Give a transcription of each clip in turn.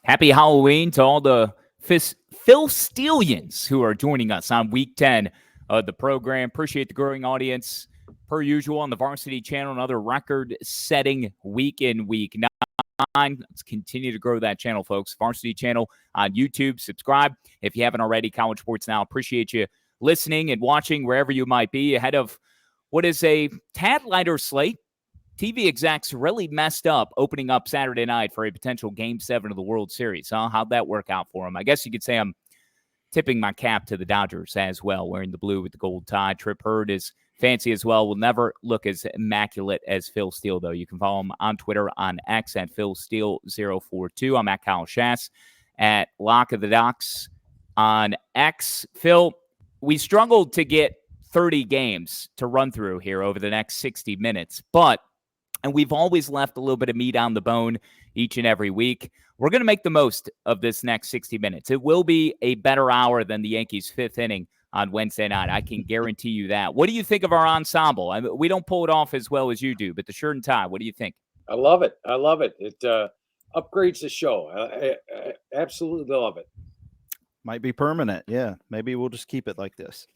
Happy Halloween to all the Phil Steelians who are joining us on week 10 of the program. Appreciate the growing audience, per usual, on the Varsity Channel. Another record-setting week in week 9. Let's continue to grow that channel, folks. Varsity Channel on YouTube. Subscribe if you haven't already. College Sports Now. Appreciate you listening and watching wherever you might be ahead of what is a tad lighter slate. TV execs really messed up opening up Saturday night for a potential Game 7 of the World Series. Huh? How'd that work out for them? I guess you could say I'm tipping my cap to the Dodgers as well, wearing the blue with the gold tie. Tripp Hurd is fancy as well. Will never look as immaculate as Phil Steele, though. You can follow him on Twitter, on X, at PhilSteele042. I'm at Kyle Schass, at Lock of the Docks on X. Phil, we struggled to get 30 games to run through here over the next 60 minutes, and we've always left a little bit of meat on the bone each and every week. We're going to make the most of this next 60 minutes. It will be a better hour than the Yankees' fifth inning on Wednesday night. I can guarantee you that. What do you think of our ensemble? I mean, we don't pull it off as well as you do, but the shirt and tie, what do you think? I love it. It upgrades the show. I absolutely love it. Might be permanent. Yeah, maybe we'll just keep it like this.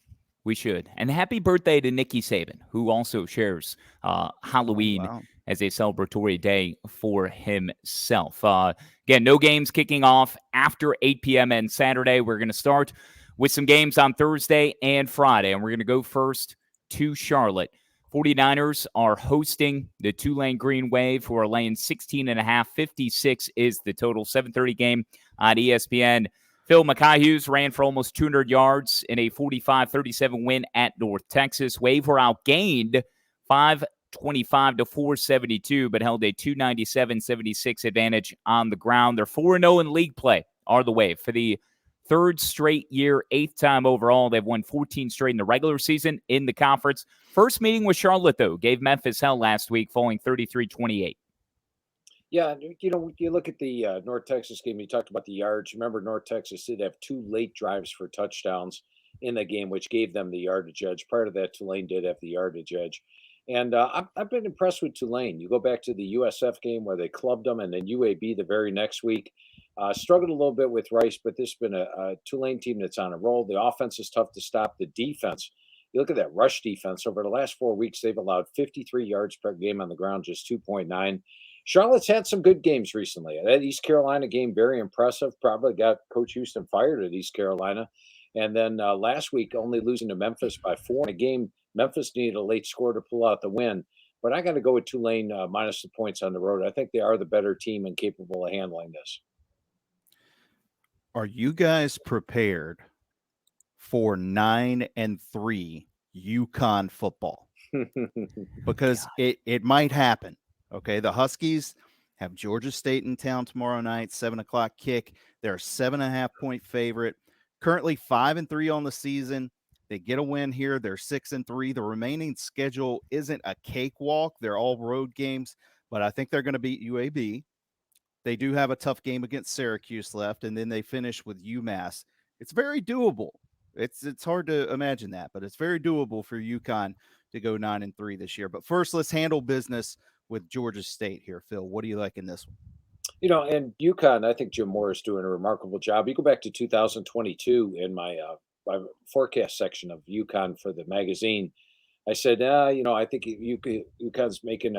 We should. And happy birthday to Nikki Saban, who also shares Halloween as a celebratory day for himself. Again, no games kicking off after 8 p.m. on Saturday. We're going to start with some games on Thursday and Friday, and we're going to go first to Charlotte. 49ers are hosting the Tulane Green Wave, who are laying 16.5. 56 is the total. 7:30 game on ESPN. Phil McCahughes ran for almost 200 yards in a 45-37 win at North Texas. Wave were outgained 525 to 472, but held a 297-76 advantage on the ground. They're 4-0 in league play, are the Wave. For the third straight year, 8th time overall. They've won 14 straight in the regular season in the conference. First meeting with Charlotte, though, gave Memphis hell last week, falling 33-28. Yeah, you look at the North Texas game, you talked about the yards. Remember, North Texas did have 2 late drives for touchdowns in the game, which gave them the yardage edge. Part of that, Tulane did have the yardage edge. And I've been impressed with Tulane. You go back to the USF game where they clubbed them, and then UAB the very next week. Struggled a little bit with Rice, but this has been a Tulane team that's on a roll. The offense is tough to stop. The defense, you look at that rush defense. Over the last 4 weeks, they've allowed 53 yards per game on the ground, just 2.9. Charlotte's had some good games recently. That East Carolina game, very impressive. Probably got Coach Houston fired at East Carolina. And then last week, only losing to Memphis by 4 in a game. Memphis needed a late score to pull out the win. But I got to go with Tulane minus the points on the road. I think they are the better team and capable of handling this. Are you guys prepared for 9-3 Yukon football? Because it might happen. Okay, the Huskies have Georgia State in town tomorrow night, 7 o'clock kick. They're a 7.5-point favorite. Currently 5-3 on the season. They get a win here. They're 6-3. The remaining schedule isn't a cakewalk. They're all road games, but I think they're going to beat UAB. They do have a tough game against Syracuse left, and then they finish with UMass. It's very doable. It's hard to imagine that, but it's very doable for UConn to go 9-3 this year. But first, let's handle business with Georgia State here. Phil, what do you like in this one? And UConn, I think Jim Moore is doing a remarkable job. You go back to 2022 in my forecast section of UConn for the magazine. I said, I think UConn's making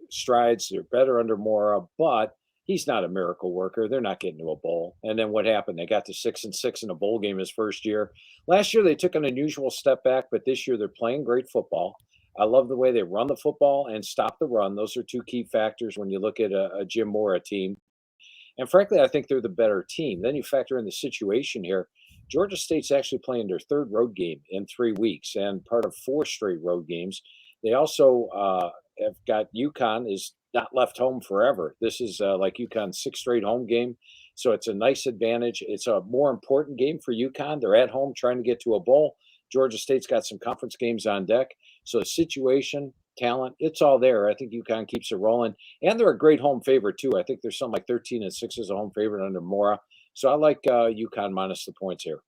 strides. They're better under Mora, but he's not a miracle worker. They're not getting to a bowl. And then what happened? They got to 6-6 in a bowl game his first year. Last year, they took an unusual step back, but this year they're playing great football. I love the way they run the football and stop the run. Those are 2 key factors when you look at a Jim Mora team. And frankly, I think they're the better team. Then you factor in the situation here. Georgia State's actually playing their 3rd road game in 3 weeks and part of 4 straight road games. They also have got UConn is not left home forever. This is like UConn's 6th straight home game. So it's a nice advantage. It's a more important game for UConn. They're at home trying to get to a bowl. Georgia State's got some conference games on deck. So situation, talent, it's all there. I think UConn keeps it rolling. And they're a great home favorite, too. I think there's something like 13-6 as a home favorite under Mora. So I like UConn minus the points here.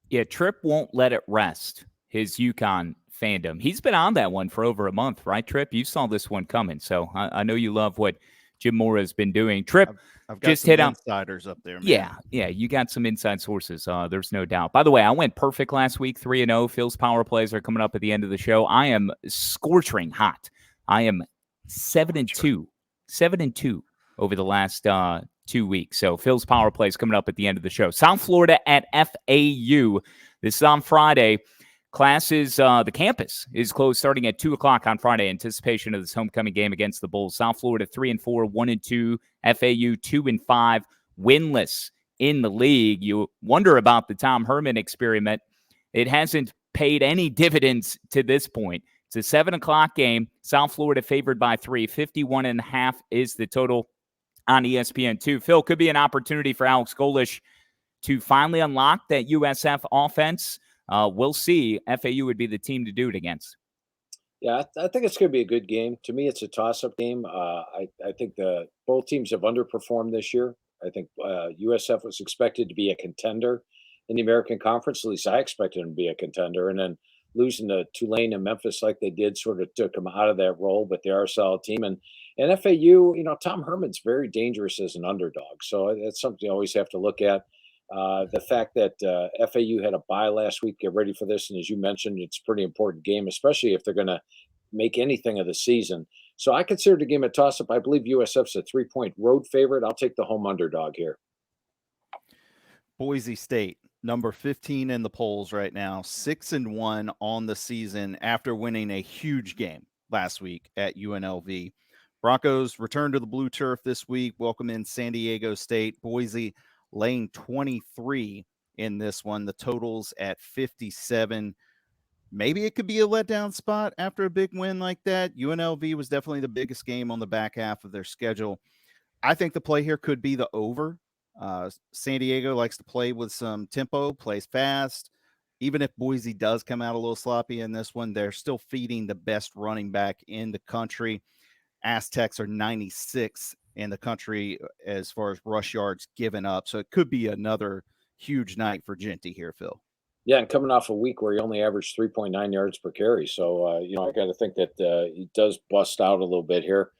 Yeah, Tripp won't let it rest, his UConn fandom. He's been on that one for over a month, right, Tripp? You saw this one coming. So I know you love what Jim Mora has been doing. Tripp, I've got just some hit on insiders up there, man. Yeah, you got some inside sources. There's no doubt. By the way, I went perfect last week, 3-0. Phil's power plays are coming up at the end of the show. I am scorching hot. I am 7-2 over the last 2 weeks. So Phil's power plays coming up at the end of the show. South Florida at FAU. This is on Friday. The campus is closed starting at 2:00 on Friday. Anticipation of this homecoming game against the Bulls. South Florida 3-4, 1-2. FAU 2-5, winless in the league. You wonder about the Tom Herman experiment. It hasn't paid any dividends to this point. It's a 7:00 game. South Florida favored by 3. 51.5 is the total on ESPN2. Phil, could be an opportunity for Alex Golish to finally unlock that USF offense. We'll see. FAU would be the team to do it against. Yeah, I think it's going to be a good game. To me, it's a toss-up game. I think both teams have underperformed this year. I think USF was expected to be a contender in the American Conference. At least I expected them to be a contender. And then losing to Tulane and Memphis like they did sort of took them out of that role, but they are a solid team. And FAU, Tom Herman's very dangerous as an underdog. So that's something you always have to look at. The fact that FAU had a bye last week, get ready for this. And as you mentioned, it's a pretty important game, especially if they're going to make anything of the season. So I consider the game a toss-up. I believe USF's a 3-point road favorite. I'll take the home underdog here. Boise State, number 15 in the polls right now, 6-1 on the season after winning a huge game last week at UNLV. Broncos return to the blue turf this week, welcome in San Diego State. Boise laying 23 in this one. The total's at 57. Maybe it could be a letdown spot after a big win like that. UNLV was definitely the biggest game on the back half of their schedule. I think the play here could be the over. San Diego likes to play with some tempo, plays fast. Even if Boise does come out a little sloppy in this one, they're still feeding the best running back in the country. Aztecs are 96 in the country as far as rush yards given up. So it could be another huge night for Genty here, Phil. Yeah, and coming off a week where he only averaged 3.9 yards per carry. So, I got to think that he does bust out a little bit here.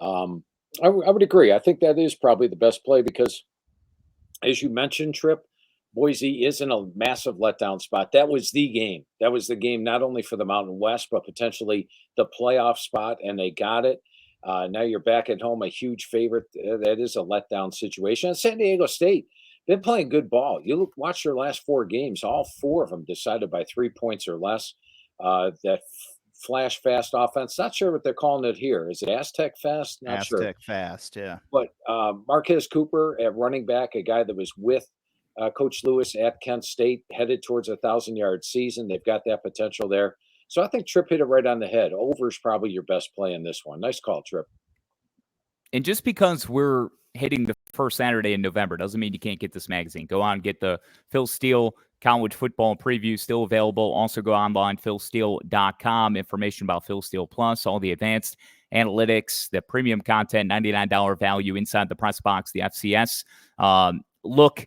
I would agree. I think that is probably the best play because, as you mentioned, Tripp, Boise is in a massive letdown spot. That was the game. That was the game not only for the Mountain West, but potentially the playoff spot, and they got it. Now you're back at home, a huge favorite. That is a letdown situation. And San Diego State, been playing good ball. Watch their last 4 games. All 4 of them decided by 3 points or less. That flash fast offense. Not sure what they're calling it here. Is it Aztec fast? Not sure. Aztec fast, yeah. But Marquez Cooper at running back, a guy that was with Coach Lewis at Kent State, headed towards a 1,000-yard season. They've got that potential there. So I think Tripp hit it right on the head. Over is probably your best play in this one. Nice call, Tripp. And just because we're hitting the first Saturday in November doesn't mean you can't get this magazine. Go on, get the Phil Steele College Football Preview, still available. Also go online, philsteele.com. Information about Phil Steele Plus, all the advanced analytics, the premium content, $99 value inside the press box, the FCS. Look,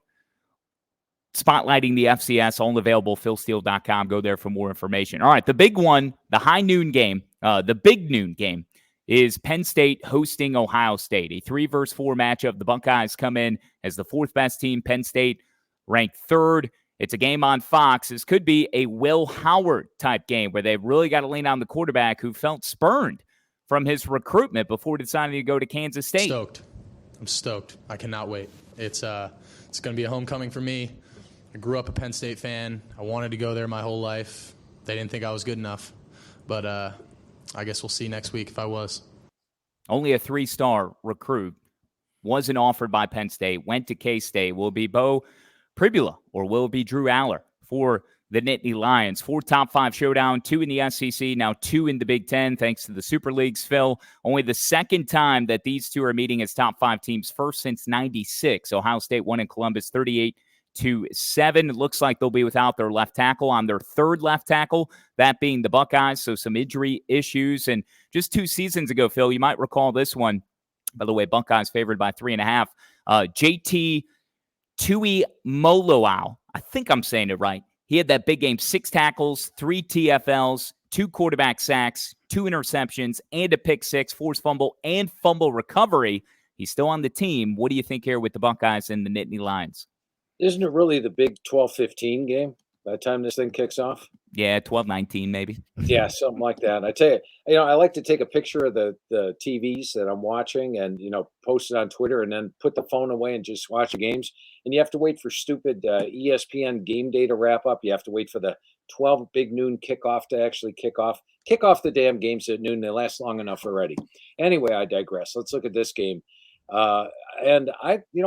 spotlighting the FCS, all available, philsteele.com. Go there for more information. All right, the big one, the high noon game, the big noon game is Penn State hosting Ohio State, a 3-4 matchup. The Buckeyes come in as the 4th best team. Penn State ranked 3rd. It's a game on Fox. This could be a Will Howard type game where they've really got to lean on the quarterback who felt spurned from his recruitment before deciding to go to Kansas State. I'm stoked. I cannot wait. It's going to be a homecoming for me. I grew up a Penn State fan. I wanted to go there my whole life. They didn't think I was good enough. But I guess we'll see next week if I was. Only a 3-star recruit. Wasn't offered by Penn State. Went to K-State. Will it be Bo Pribula or will it be Drew Aller for the Nittany Lions? 4 top 5 showdown, 2 in the SEC, now 2 in the Big Ten, thanks to the Super Leagues, Phil. Only the second time that these two are meeting as top 5 teams, first since 96. Ohio State won in Columbus 38-7. It looks like they'll be without their left tackle on their 3rd left tackle, that being the Buckeyes. So some injury issues. And just 2 seasons ago, Phil, you might recall this one. By the way, Buckeyes favored by 3.5. JT Tuimoloau, I think I'm saying it right. He had that big game, 6 tackles, 3 TFLs, 2 quarterback sacks, 2 interceptions, and a pick 6, forced fumble, and fumble recovery. He's still on the team. What do you think here with the Buckeyes and the Nittany Lions? Isn't it really the big 12-15 game by the time this thing kicks off? Yeah, 12-19 maybe. Yeah, something like that. I tell you, I like to take a picture of the TVs that I'm watching and, post it on Twitter and then put the phone away and just watch the games. And you have to wait for stupid ESPN game day to wrap up. You have to wait for the 12 big noon kickoff to actually kick off. Kick off the damn games at noon. They last long enough already. Anyway, I digress. Let's look at this game. And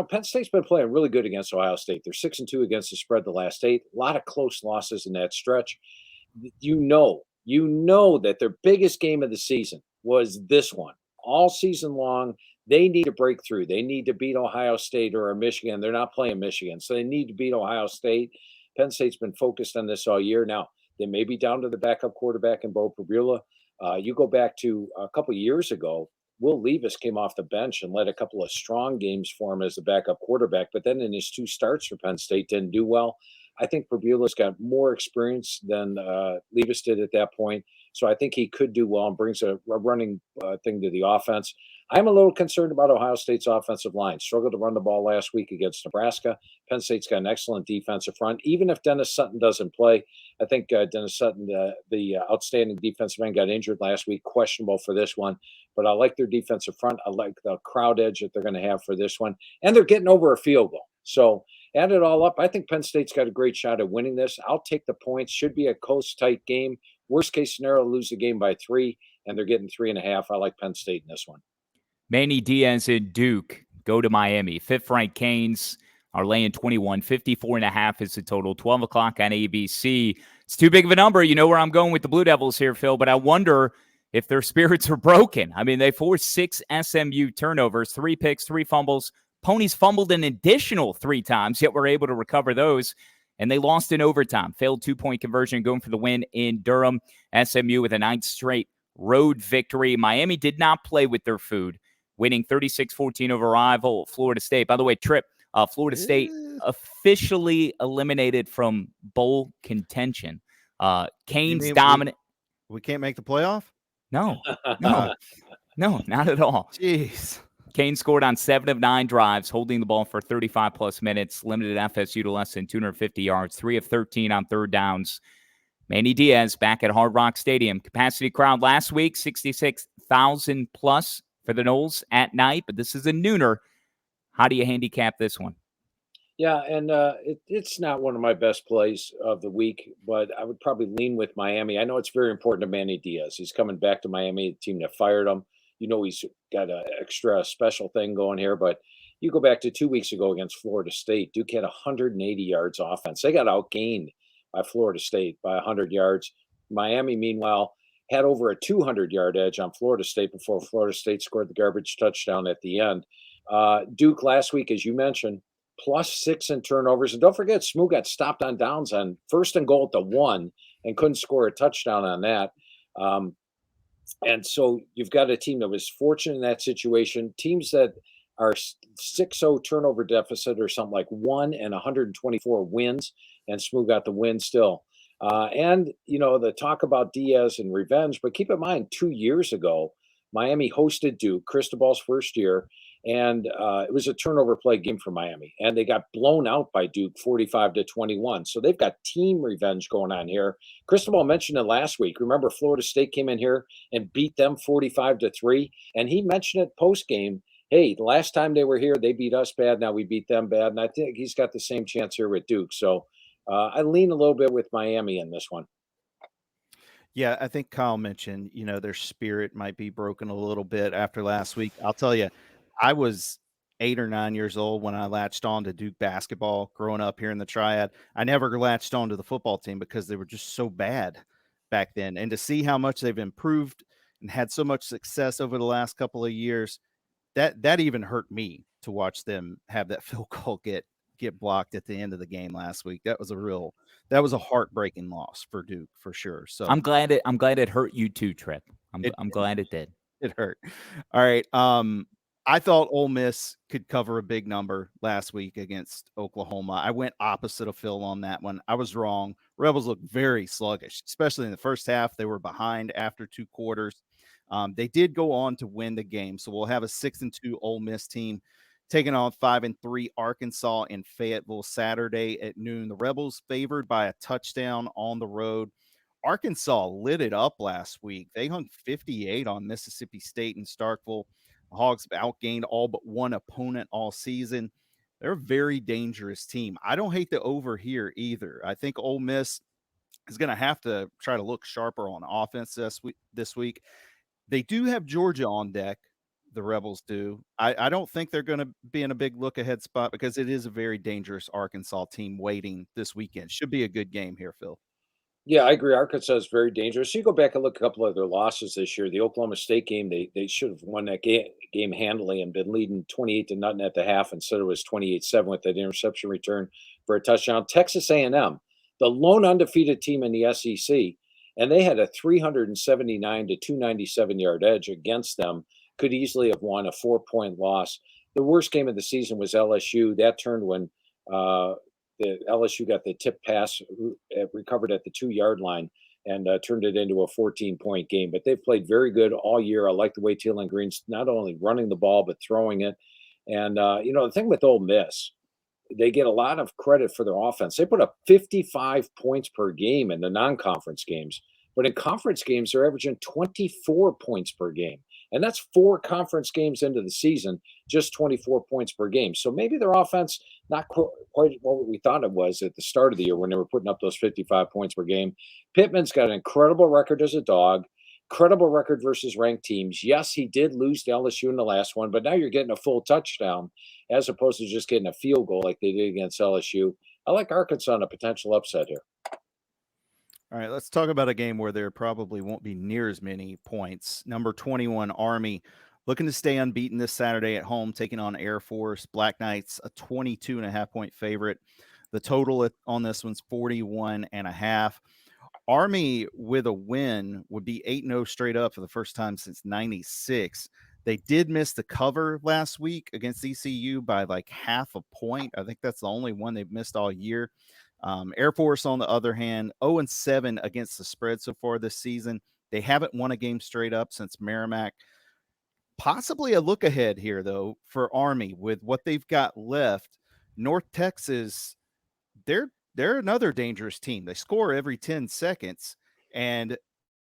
Penn State's been playing really good against Ohio State. They're 6-2 against the spread the last 8. A lot of close losses in that stretch. You know that their biggest game of the season was this one. All season long, they need to break through. They need to beat Ohio State or Michigan. They're not playing Michigan, so they need to beat Ohio State. Penn State's been focused on this all year. Now, they may be down to the backup quarterback in Bo Pribula. You go back to a couple of years ago, Will Levis came off the bench and led a couple of strong games for him as a backup quarterback, but then in his 2 starts for Penn State didn't do well. I think Pribula's got more experience than Levis did at that point, so I think he could do well and brings a running thing to the offense. I'm a little concerned about Ohio State's offensive line. Struggled to run the ball last week against Nebraska. Penn State's got an excellent defensive front. Even if Dennis Sutton doesn't play, I think Dennis Sutton, the outstanding defensive end, got injured last week, questionable for this one. But I like their defensive front. I like the crowd edge that they're going to have for this one. And they're getting over a field goal. So add it all up, I think Penn State's got a great shot at winning this. I'll take the points. Should be a close, tight game. Worst case scenario, lose the game by 3, and they're getting 3.5. I like Penn State in this one. Manny Diaz and Duke go to Miami. 5th-ranked Canes are laying 21. 54.5 is the total. 12 o'clock on ABC. It's too big of a number. You know where I'm going with the Blue Devils here, Phil, but I wonder if their spirits are broken. I mean, they forced 6 SMU turnovers, 3 picks, 3 fumbles. Ponies fumbled an additional 3 times, yet were able to recover those. And they lost in overtime. Failed 2-point conversion, going for the win in Durham. SMU with a 9th straight road victory. Miami did not play with their food, winning 36-14 over rival Florida State. By the way, Tripp, Florida State officially eliminated from bowl contention. Canes dominant. We can't make the playoff? No, not at all. Jeez. Canes scored on 7 of 9 drives, holding the ball for 35-plus minutes, limited FSU to less than 250 yards, 3 of 13 on third downs. Manny Diaz back at Hard Rock Stadium. Capacity crowd last week, 66,000-plus for the Noles at night, but this is a nooner. How do you handicap this one? Yeah, and it's not one of my best plays of the week, but I would probably lean with Miami. I know it's very important to Manny Diaz. He's coming back to Miami, the team that fired him. He's got an extra special thing going here, but you go back to 2 weeks ago against Florida State. Duke had 180 yards offense. They got outgained by Florida State by 100 yards. Miami, meanwhile, had over a 200-yard edge on Florida State before Florida State scored the garbage touchdown at the end. Duke last week, as you mentioned, +6 in turnovers. And don't forget, Smoo got stopped on downs on 1st and goal at the 1 and couldn't score a touchdown on that. And so you've got a team that was fortunate in that situation. Teams that are 6-0 turnover deficit or something like 1 and 124 wins, and Smoo got the win still. And the talk about Diaz and revenge, but keep in mind, 2 years ago, Miami hosted Duke, Cristobal's first year, and it was a turnover play game for Miami, and they got blown out by Duke 45-21. So they've got team revenge going on here. Cristobal mentioned it last week. Remember, Florida State came in here and beat them 45-3, and he mentioned it post game. Hey, the last time they were here, they beat us bad. Now we beat them bad, and I think he's got the same chance here with Duke. So I lean a little bit with Miami in this one. Yeah, I think Kyle mentioned, their spirit might be broken a little bit after last week. I'll tell you, I was 8 or 9 years old when I latched on to Duke basketball growing up here in the Triad. I never latched on to the football team because they were just so bad back then. And to see how much they've improved and had so much success over the last couple of years, that even hurt me to watch them have that field goal get blocked at the end of the game last week. That was a heartbreaking loss for Duke for sure. So I'm glad it hurt you too, Tripp. I'm glad it did. It hurt. All right. I thought Ole Miss could cover a big number last week against Oklahoma. I went opposite of Phil on that one. I was wrong. Rebels looked very sluggish, especially in the first half. They were behind after 2 quarters. They did go on to win the game, so we'll have a 6-2 Ole Miss team taking on 5-3 Arkansas in Fayetteville Saturday at noon. The Rebels favored by a touchdown on the road. Arkansas lit it up last week. They hung 58 on Mississippi State in Starkville. The Hogs outgained all but one opponent all season. They're a very dangerous team. I don't hate the over here either. I think Ole Miss is going to have to try to look sharper on offense this week. They do have Georgia on deck. The Rebels do. I don't think they're going to be in a big look-ahead spot because it is a very dangerous Arkansas team waiting this weekend. Should be a good game here, Phil. Yeah, I agree. Arkansas is very dangerous. You go back and look at a couple of their losses this year. The Oklahoma State game, they should have won that game handily and been leading 28-0 at the half. Instead, it was 28-7 with that interception return for a touchdown. Texas A&M, the lone undefeated team in the SEC, and they had a 379 to 297 yard edge against them. Could easily have won a 4-point loss. The worst game of the season was LSU. That turned when the LSU got the tip pass, recovered at the 2-yard line, and turned it into a 14-point game. But they've played very good all year. I like the way Teal and Green's not only running the ball, but throwing it. And, the thing with Ole Miss, they get a lot of credit for their offense. They put up 55 points per game in the non-conference games. But in conference games, they're averaging 24 points per game. And that's 4 conference games into the season, just 24 points per game. So maybe their offense, not quite what we thought it was at the start of the year when they were putting up those 55 points per game. Pittman's got an incredible record as a dog, credible record versus ranked teams. Yes, he did lose to LSU in the last one, but now you're getting a full touchdown as opposed to just getting a field goal like they did against LSU. I like Arkansas on a potential upset here. All right, let's talk about a game where there probably won't be near as many points. Number 21, Army, looking to stay unbeaten this Saturday at home, taking on Air Force. Black Knights, a 22.5-point favorite. The total on this one's 41.5. Army with a win would be 8-0 straight up for the first time since 96. They did miss the cover last week against ECU by like half a point. I think that's the only one they've missed all year. Air Force, on the other hand, 0-7 against the spread so far this season. They haven't won a game straight up since Merrimack. Possibly a look ahead here, though, for Army with what they've got left. North Texas, they're another dangerous team. They score every 10 seconds, and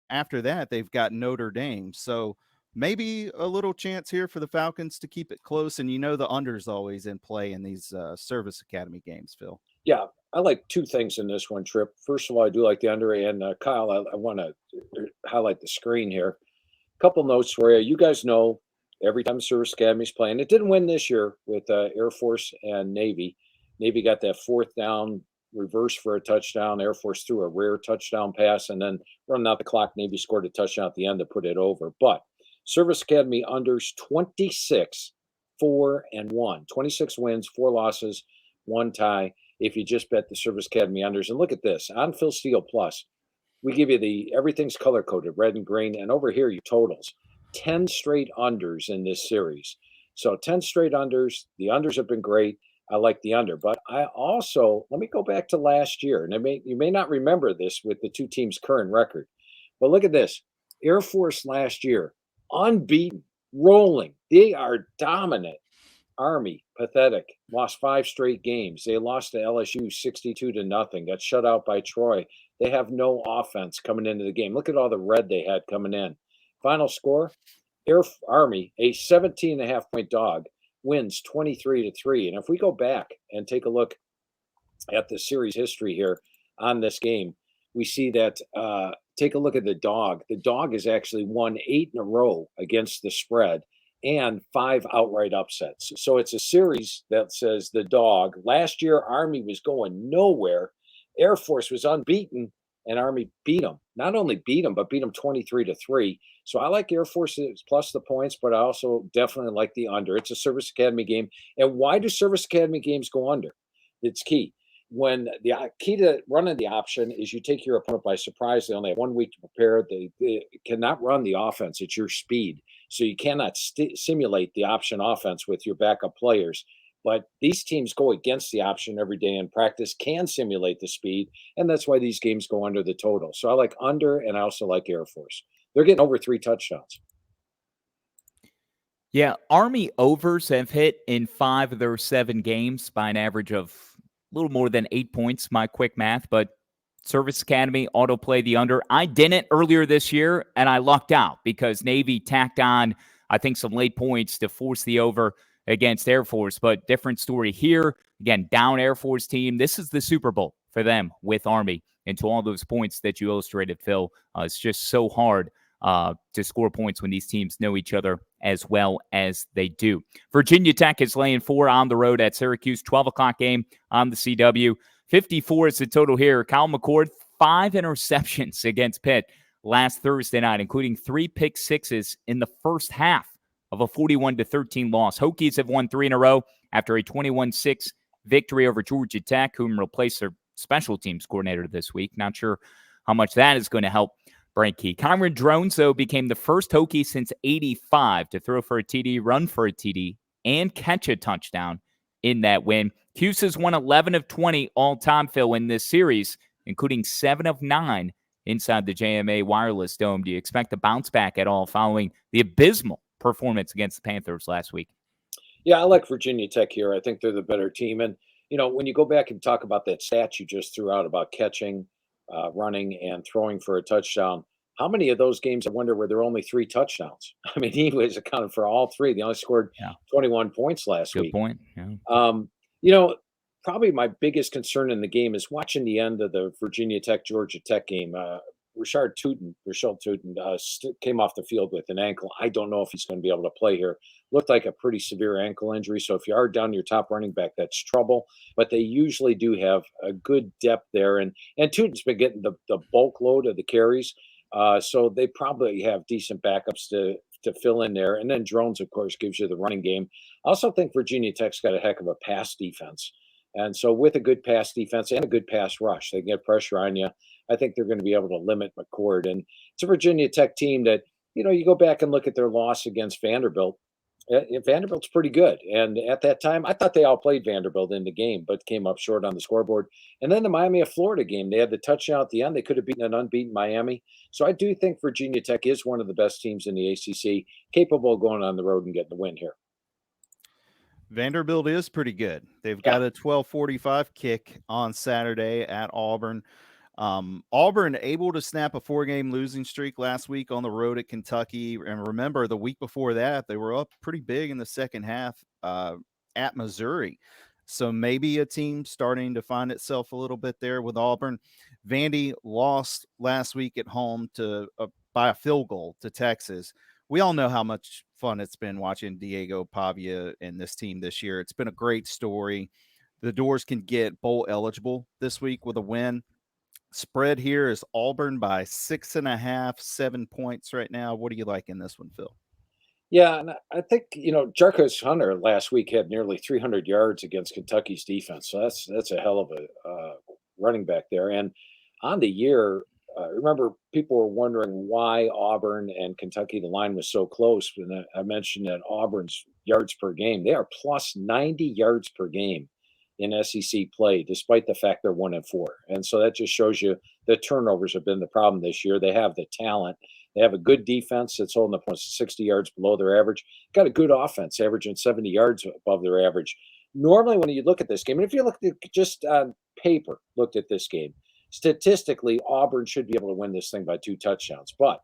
after that, they've got Notre Dame. So maybe a little chance here for the Falcons to keep it close. And the under's always in play in these service academy games, Phil. Yeah, I like 2 things in this one, Tripp. First of all, I do like the under. And Kyle, I want to highlight the screen here. Couple notes for you. You guys know every time the Service Academy's playing, it didn't win this year with Air Force and Navy. Navy got that 4th down reverse for a touchdown. Air Force threw a rare touchdown pass, and then running out the clock, Navy scored a touchdown at the end to put it over. But Service Academy unders 26, 4-1. 26 wins, 4 losses, 1 tie. If you just bet the Service Academy unders. And look at this. On Phil Steele Plus, we give you everything's color-coded, red and green. And over here, your totals. 10 straight unders in this series. So 10 straight unders. The unders have been great. I like the under. But I also, let me go back to last year. And you may not remember this with the 2 teams' current record. But look at this. Air Force last year, unbeaten, rolling. They are dominant. Army, pathetic, lost 5 straight games. They lost to LSU 62-0, got shut out by Troy. They have no offense coming into the game. Look at all the red they had coming in. Final score, Army, a 17.5-point dog, wins 23-3. And if we go back and take a look at the series history here on this game, we see that, take a look at the dog. The dog has actually won 8 in a row against the spread and 5 outright upsets. So it's a series that says the dog. Last year, Army was going nowhere. Air Force was unbeaten, and Army beat them. Not only beat them, but beat them 23-3. So I like Air Force plus the points, but I also definitely like the under. It's a Service Academy game. And why do Service Academy games go under? It's key. When the key to running the option is you take your opponent by surprise. They only have 1 week to prepare. They cannot run the offense. It's your speed. So you cannot simulate the option offense with your backup players. But these teams go against the option every day in practice, can simulate the speed, and that's why these games go under the total. So I like under, and I also like Air Force. They're getting over 3 touchdowns. Yeah, Army overs have hit in 5 of their 7 games by an average of a little more than 8 points, my quick math, but Service Academy autoplay the under. I didn't earlier this year, and I lucked out because Navy tacked on, I think, some late points to force the over against Air Force, but different story here. Again, down Air Force team. This is the Super Bowl for them with Army. And to all those points that you illustrated, Phil, it's just so hard to score points when these teams know each other as well as they do. Virginia Tech is laying 4 on the road at Syracuse, 12 o'clock game on the CW. 54 is the total here. Kyle McCord, 5 interceptions against Pitt last Thursday night, including 3 pick sixes in the first half of a 41-13 loss. Hokies have won 3 in a row after a 21-6 victory over Georgia Tech, whom replaced their special teams coordinator this week. Not sure how much that is going to help Branky. Kyron Drones, though, became the first Hokie since 85 to throw for a TD, run for a TD, and catch a touchdown in that win. Cuse has won 11 of 20 all-time, Phil, in this series, including 7 of 9 inside the JMA Wireless Dome. Do you expect a bounce back at all following the abysmal performance against the Panthers last week? Yeah, I like Virginia Tech here. I think they're the better team. And, when you go back and talk about that stat you just threw out about catching, running, and throwing for a touchdown, how many of those games, I wonder, were there only 3 touchdowns? I mean, he was accounted for all 3. They only scored 21 points last week. Good point. Yeah. Probably my biggest concern in the game is watching the end of the Virginia Tech Georgia Tech game. Rashad Tootin came off the field with an ankle. I don't know if he's going to be able to play here. Looked like a pretty severe ankle injury. So if you are down your top running back, that's trouble. But they usually do have a good depth there. And Tootin's been getting the bulk load of the carries. So they probably have decent backups to fill in there. And then Drones, of course, gives you the running game. I also think Virginia Tech's got a heck of a pass defense. And so with a good pass defense and a good pass rush, they can get pressure on you. I think they're going to be able to limit McCord. And it's a Virginia Tech team that, you go back and look at their loss against Vanderbilt. Vanderbilt's pretty good. And at that time, I thought they outplayed Vanderbilt in the game, but came up short on the scoreboard. And then the Miami of Florida game, they had the touchdown at the end. They could have beaten an unbeaten Miami. So I do think Virginia Tech is one of the best teams in the ACC, capable of going on the road and getting the win here. Vanderbilt is pretty good. They've got a 12:45 kick on Saturday at Auburn. Auburn able to snap a 4-game losing streak last week on the road at Kentucky. And remember, the week before that, they were up pretty big in the second half at Missouri. So maybe a team starting to find itself a little bit there with Auburn. Vandy lost last week at home by a field goal to Texas. We all know how much fun it's been watching Diego Pavia and this team this year. It's been a great story. The Doors can get bowl eligible this week with a win. Spread here is Auburn by 6.5, 7 points right now. What do you like in this one, Phil? Yeah, and I think, Jarquez Hunter last week had nearly 300 yards against Kentucky's defense. So that's a hell of a running back there. And on the year, remember, people were wondering why Auburn and Kentucky, the line was so close. And I mentioned that Auburn's yards per game, they are plus 90 yards per game in SEC play, despite the fact they're 1-4. And so that just shows you the turnovers have been the problem this year. They have the talent. They have a good defense that's holding up 60 yards below their average. Got a good offense, averaging 70 yards above their average. Normally, when you look at this game, and if you look at just on paper, looked at this game, statistically, Auburn should be able to win this thing by 2 touchdowns. But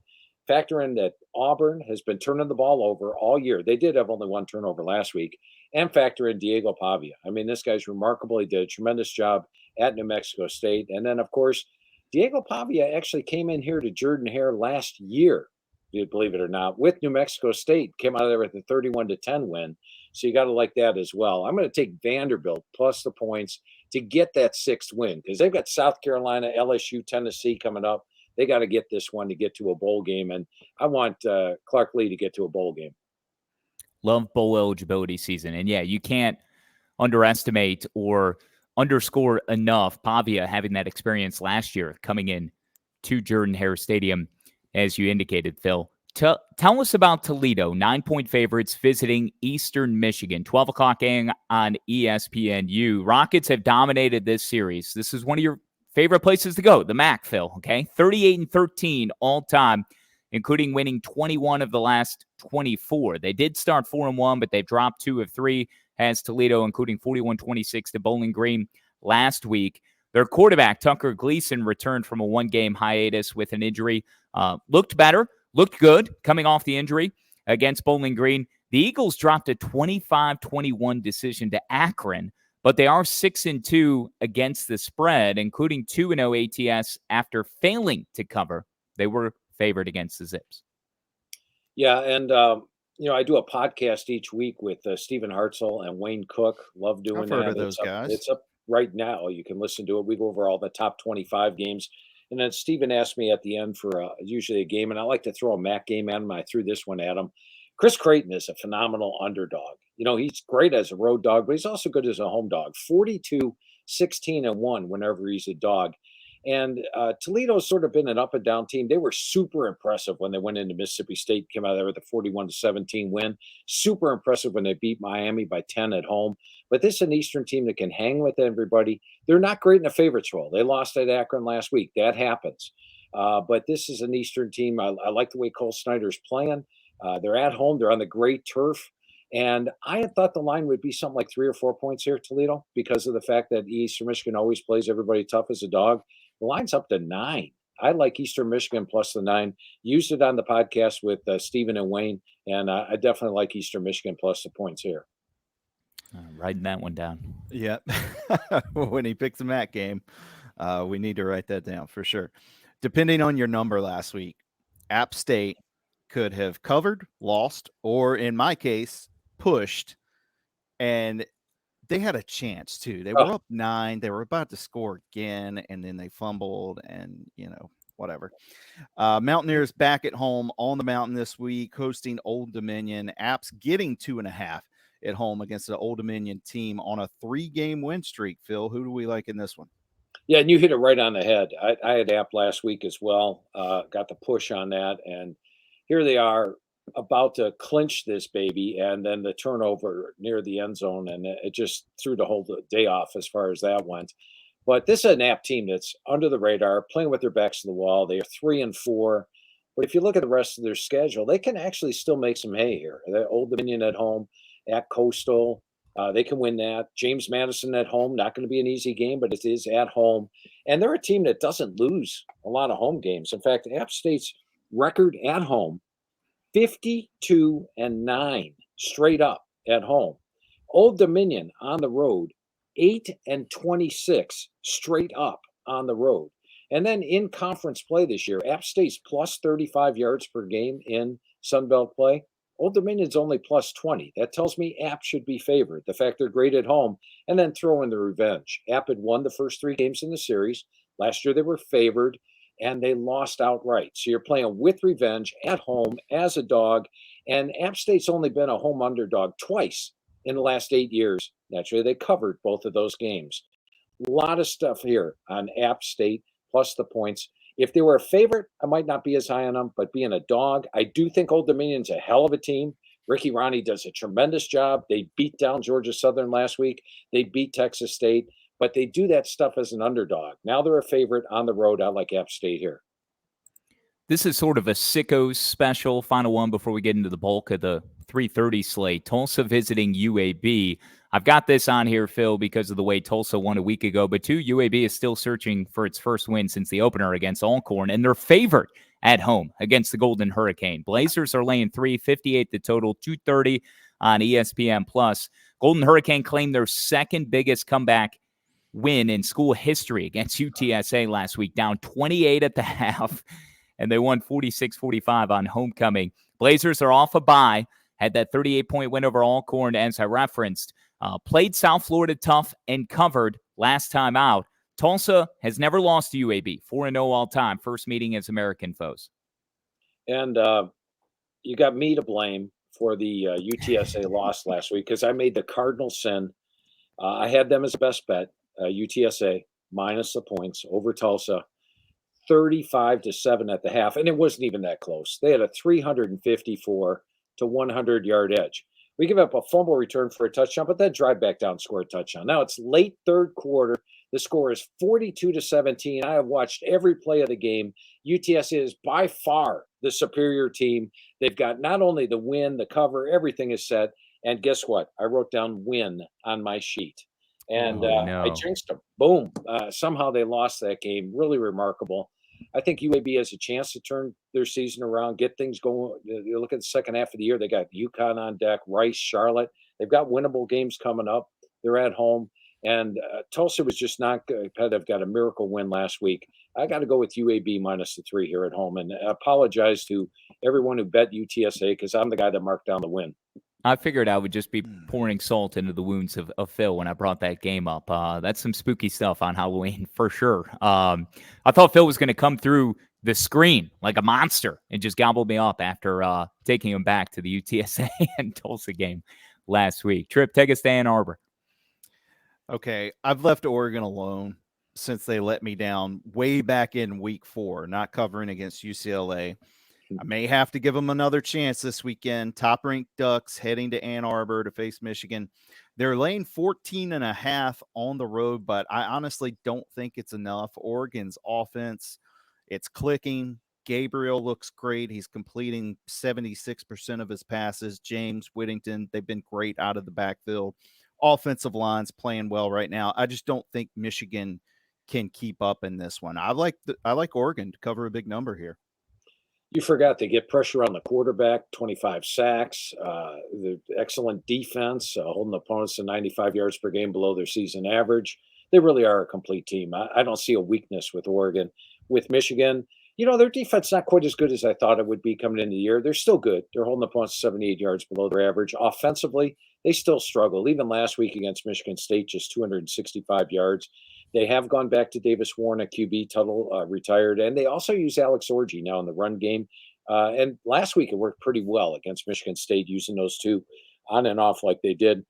factor in that Auburn has been turning the ball over all year. They did have only 1 turnover last week. And factor in Diego Pavia. I mean, this guy's remarkable. He did a tremendous job at New Mexico State. And then, of course, Diego Pavia actually came in here to Jordan-Hare last year, if you believe it or not, with New Mexico State. Came out of there with a 31-10 win. So you got to like that as well. I'm going to take Vanderbilt plus the points to get that 6th win because they've got South Carolina, LSU, Tennessee coming up. They got to get this one to get to a bowl game. And I want Clark Lee to get to a bowl game. Love bowl eligibility season. And yeah, you can't underestimate or underscore enough Pavia having that experience last year coming in to Jordan-Hare Stadium, as you indicated, Phil. Tell us about Toledo, 9-point favorites visiting Eastern Michigan, 12 o'clock game on ESPNU. Rockets have dominated this series. This is one of your favorite places to go, the MAC, Phil, okay? 38-13 all time including winning 21 of the last 24. They did start 4-1, but they've dropped 2 of 3, as Toledo, including 41-26 to Bowling Green last week. Their quarterback, Tucker Gleason, returned from a one-game hiatus with an injury. Looked better, looked good coming off the injury against Bowling Green. The Eagles dropped a 25-21 decision to Akron, but they are 6-2 against the spread, including 2-0 ATS after failing to cover. They were favored against the Zips. Yeah, and I do a podcast each week with Stephen Hartzell and Wayne Cook. Love doing I've that. heard of those guys. It's up right now. You can listen to it. We go over all the top 25 games. And then Stephen asked me at the end for usually a game, and I like to throw a MAC game at him. I threw this one at him. Chris Creighton is a phenomenal underdog. He's great as a road dog, but he's also good as a home dog. 42-16-1 whenever he's a dog. And Toledo's sort of been an up and down team. They were super impressive when they went into Mississippi State, came out of there with a 41-17 win. Super impressive when they beat Miami by 10 at home. But this is an Eastern team that can hang with everybody. They're not great in a favorites role. They lost at Akron last week. That happens. But this is an Eastern team. I like the way Cole Snyder's playing. They're at home. They're on the great turf. And I had thought the line would be something like 3 or 4 points here, Toledo, because of the fact that Eastern Michigan always plays everybody tough as a dog. The line's up to 9. I like Eastern Michigan plus the 9. Used it on the podcast with Stephen and Wayne, and I definitely like Eastern Michigan plus the points here. Writing that one down. Yeah. When he picks a MAC game, we need to write that down for sure. Depending on your number last week, App State could have covered, lost, or in my case, pushed, and they had a chance too. They were up 9. They were about to score again, and then they fumbled, and whatever. Mountaineers back at home on the mountain this week, hosting Old Dominion. Apps getting 2.5 at home against the Old Dominion team on a 3-game win streak. Phil, who do we like in this one? Yeah, and you hit it right on the head. I had App last week as well. Got the push on that, and here they are about to clinch this baby, and then the turnover near the end zone, and it just threw the whole day off as far as that went. But this is an App team that's under the radar, playing with their backs to the wall. They are 3-4. But if you look at the rest of their schedule, they can actually still make some hay here. They're Old Dominion at home, at Coastal. They can win that. James Madison at home, not going to be an easy game, but it is at home. And they're a team that doesn't lose a lot of home games. In fact, App State's record at home, 52-9 straight up at home. Old Dominion on the road, 8-26 straight up on the road. And then in conference play this year, App State's plus 35 yards per game in Sunbelt play. Old Dominion's only plus 20. That tells me App should be favored. The fact they're great at home, and then throw in the revenge. App had won the first 3 games in the series. Last year they were favored, and they lost outright. So you're playing with revenge at home as a dog, and App State's only been a home underdog twice in the last 8 years. Naturally, they covered both of those games. A lot of stuff here on App State, plus the points. If they were a favorite, I might not be as high on them, but being a dog, I do think Old Dominion's a hell of a team. Ricky Ronnie does a tremendous job. They beat down Georgia Southern last week. They beat Texas State, but they do that stuff as an underdog. Now they're a favorite on the road. I like App State here. This is sort of a sickos special, final one before we get into the bulk of the 3:30 slate. Tulsa visiting UAB. I've got this on here, Phil, because of the way Tulsa won a week ago. But UAB is still searching for its first win since the opener against Alcorn, and they're favored at home against the Golden Hurricane. Blazers are laying 358 the total, 230 on ESPN+. Golden Hurricane claimed their second biggest comeback win in school history against UTSA last week, down 28 at the half, and they won 46-45 on homecoming. Blazers are off a bye, had that 38-point win over Alcorn, as I referenced. Played South Florida tough and covered last time out. Tulsa has never lost to UAB, 4-0 all time, first meeting as American foes. And you got me to blame for the UTSA loss last week because I made the cardinal sin. I had them as best bet, UTSA minus the points over Tulsa, 35-7 at the half, and it wasn't even that close. They had a 354 to 100-yard edge. We give up a fumble return for a touchdown, but then drive back down, score a touchdown. Now it's late third quarter. The score is 42-17. I have watched every play of the game. UTSA is by far the superior team. They've got not only the win, the cover, everything is set. And guess what? I wrote down win on my sheet. And I jinxed them. Boom. Somehow they lost that game. Really remarkable. I think UAB has a chance to turn their season around, get things going. You look at the second half of the year, they got Yukon on deck, Rice, Charlotte. They've got winnable games coming up. They're at home. And Tulsa was just not competitive. Got a miracle win last week. I got to go with UAB minus the 3 here at home. And I apologize to everyone who bet UTSA because I'm the guy that marked down the win. I figured I would just be pouring salt into the wounds of Phil when I brought that game up. That's some spooky stuff on Halloween for sure. I thought Phil was going to come through the screen like a monster and just gobble me up after taking him back to the UTSA and Tulsa game last week. Tripp, take us to Ann Arbor. Okay, I've left Oregon alone since they let me down way back in week 4, not covering against UCLA. I may have to give them another chance this weekend. Top-ranked Ducks heading to Ann Arbor to face Michigan. They're laying 14.5 on the road, but I honestly don't think it's enough. Oregon's offense, it's clicking. Gabriel looks great. He's completing 76% of his passes. James, Whittington, they've been great out of the backfield. Offensive line's playing well right now. I just don't think Michigan can keep up in this one. I like Oregon to cover a big number here. You forgot they get pressure on the quarterback, 25 sacks, the excellent defense, holding opponents to 95 yards per game below their season average. They really are a complete team. I don't see a weakness with Oregon. With Michigan, their defense not quite as good as I thought it would be coming into the year. They're still good. They're holding opponents to 78 yards below their average. Offensively, they still struggle. Even last week against Michigan State, just 265 yards. They have gone back to Davis Warren, a QB. Tuttle retired. And they also use Alex Orji now in the run game. And last week it worked pretty well against Michigan State, using those two on and off like they did.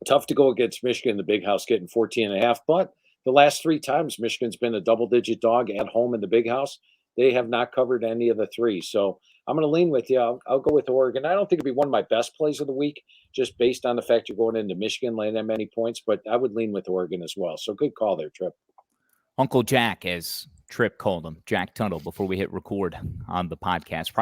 Tough to go against Michigan in the Big House, getting 14.5. But the last 3 times Michigan's been a double-digit dog at home in the Big House, they have not covered any of the 3. So I'm going to lean with you. I'll go with Oregon. I don't think it'd be one of my best plays of the week, just based on the fact you're going into Michigan laying that many points, but I would lean with Oregon as well. So good call there, Tripp. Uncle Jack, as Tripp called him, Jack Tuttle, before we hit record on the podcast,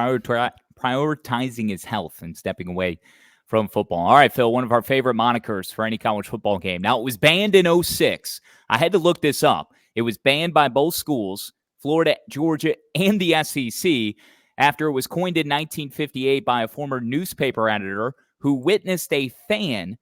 prioritizing his health and stepping away from football. All right, Phil, one of our favorite monikers for any college football game. Now, it was banned in 2006. I had to look this up. It was banned by both schools, Florida, Georgia, and the SEC, after it was coined in 1958 by a former newspaper editor who witnessed a fan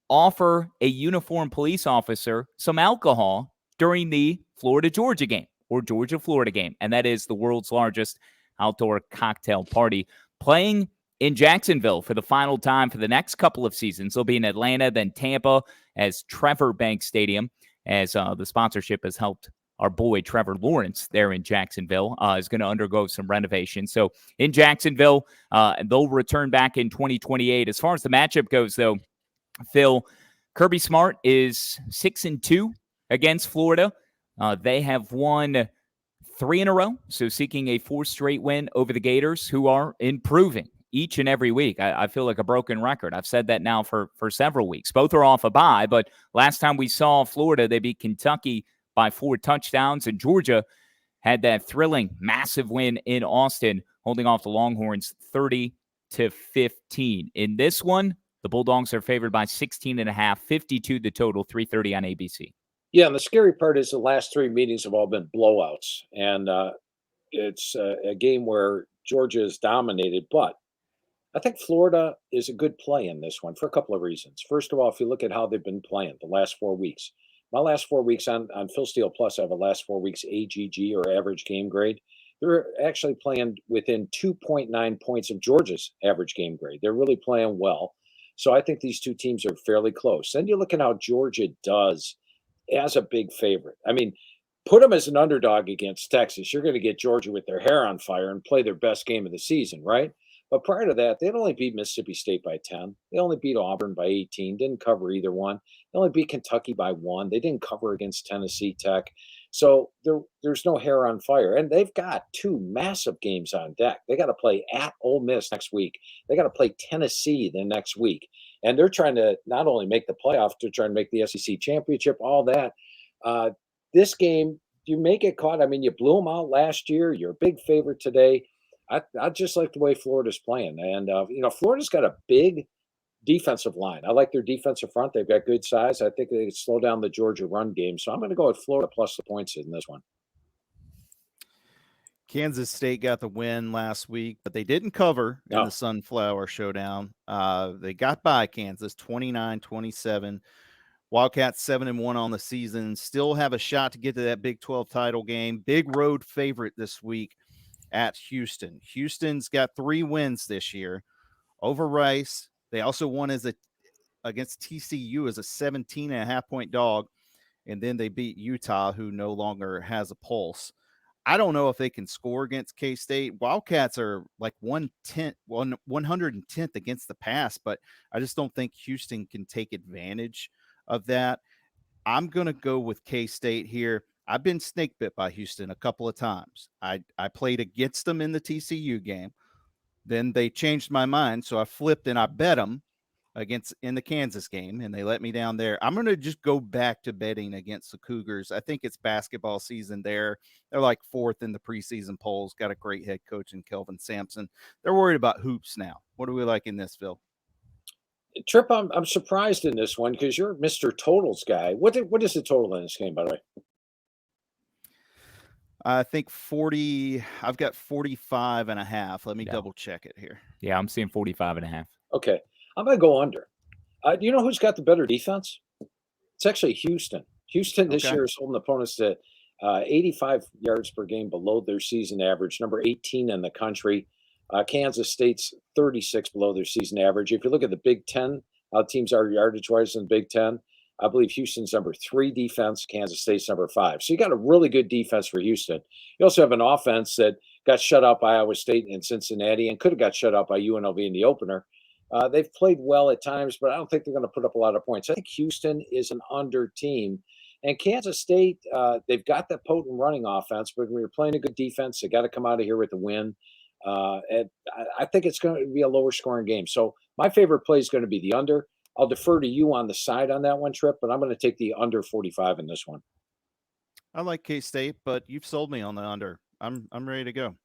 offer a uniformed police officer some alcohol during the Florida-Georgia game, or Georgia-Florida game, and that is the world's largest outdoor cocktail party. Playing in Jacksonville for the final time for the next couple of seasons. They'll be in Atlanta, then Tampa as Trevor Bank Stadium, as the sponsorship has helped our boy Trevor Lawrence there in Jacksonville, is going to undergo some renovation. So in Jacksonville, they'll return back in 2028. As far as the matchup goes, though, Phil, Kirby Smart is 6-2 against Florida. They have won 3 in a row, so seeking a 4th straight win over the Gators, who are improving each and every week. I feel like a broken record. I've said that now for several weeks. Both are off a bye, but last time we saw Florida, they beat Kentucky by 4 touchdowns, and Georgia had that thrilling, massive win in Austin, holding off the Longhorns 30-15. In this one, the Bulldogs are favored by 16.5, 52 the total, 3:30 on ABC. Yeah, and the scary part is the last 3 meetings have all been blowouts, and it's a game where Georgia is dominated, but I think Florida is a good play in this one for a couple of reasons. First of all, if you look at how they've been playing the last 4 weeks, my last 4 weeks on Phil Steele Plus, I have a last 4 weeks AGG, or average game grade. They're actually playing within 2.9 points of Georgia's average game grade. They're really playing well. So I think these two teams are fairly close. Then you look at how Georgia does as a big favorite. I mean, put them as an underdog against Texas. You're going to get Georgia with their hair on fire and play their best game of the season, right? But prior to that, they'd only beat Mississippi State by 10. They only beat Auburn by 18, didn't cover either one. They only beat Kentucky by 1. They didn't cover against Tennessee Tech. So there's no hair on fire. And they've got 2 massive games on deck. They got to play at Ole Miss next week. They got to play Tennessee the next week. And they're trying to not only make the playoff, they're trying to make the SEC championship, all that. This game, you may get caught. I mean, you blew them out last year. You're a big favorite today. I just like the way Florida's playing. And, Florida's got a big defensive line. I like their defensive front. They've got good size. I think they can slow down the Georgia run game. So I'm going to go with Florida plus the points in this one. Kansas State got the win last week, but they didn't cover in No. the Sunflower Showdown. They got by Kansas 29-27. Wildcats 7-1 on the season. Still have a shot to get to that Big 12 title game. Big road favorite this week at Houston. Houston's got 3 wins this year over Rice. They also won against TCU as a 17.5-point dog, and then they beat Utah, who no longer has a pulse. I don't know if they can score against K-State. Wildcats are like 110th against the pass, but I just don't think Houston can take advantage of that. I'm going to go with K-State here. I've been snake bit by Houston a couple of times. I played against them in the TCU game. Then they changed my mind, so I flipped and I bet them in the Kansas game, and they let me down there. I'm going to just go back to betting against the Cougars. I think it's basketball season there. They're like 4th in the preseason polls, got a great head coach in Kelvin Sampson. They're worried about hoops now. What do we like in this, Phil? Tripp, I'm surprised in this one because you're Mr. Totals guy. What is the total in this game, by the way? I think 40. I've got 45.5. Let me double check it here. Yeah, I'm seeing 45.5. Okay. I'm going to go under. Do you know who's got the better defense? It's actually Houston. Houston this year is holding opponents to 85 yards per game below their season average, number 18 in the country. Kansas State's 36 below their season average. If you look at the Big Ten, how teams are yardage-wise in the Big Ten, I believe Houston's number 3 defense, Kansas State's number 5. So you got a really good defense for Houston. You also have an offense that got shut out by Iowa State and Cincinnati and could have got shut out by UNLV in the opener. They've played well at times, but I don't think they're going to put up a lot of points. I think Houston is an under team. And Kansas State, they've got that potent running offense, but when you're playing a good defense, they got to come out of here with a win. And I think it's going to be a lower scoring game. So my favorite play is going to be the under. I'll defer to you on the side on that one, Tripp, but I'm going to take the under 45 in this one. I like K-State, but you've sold me on the under. I'm ready to go.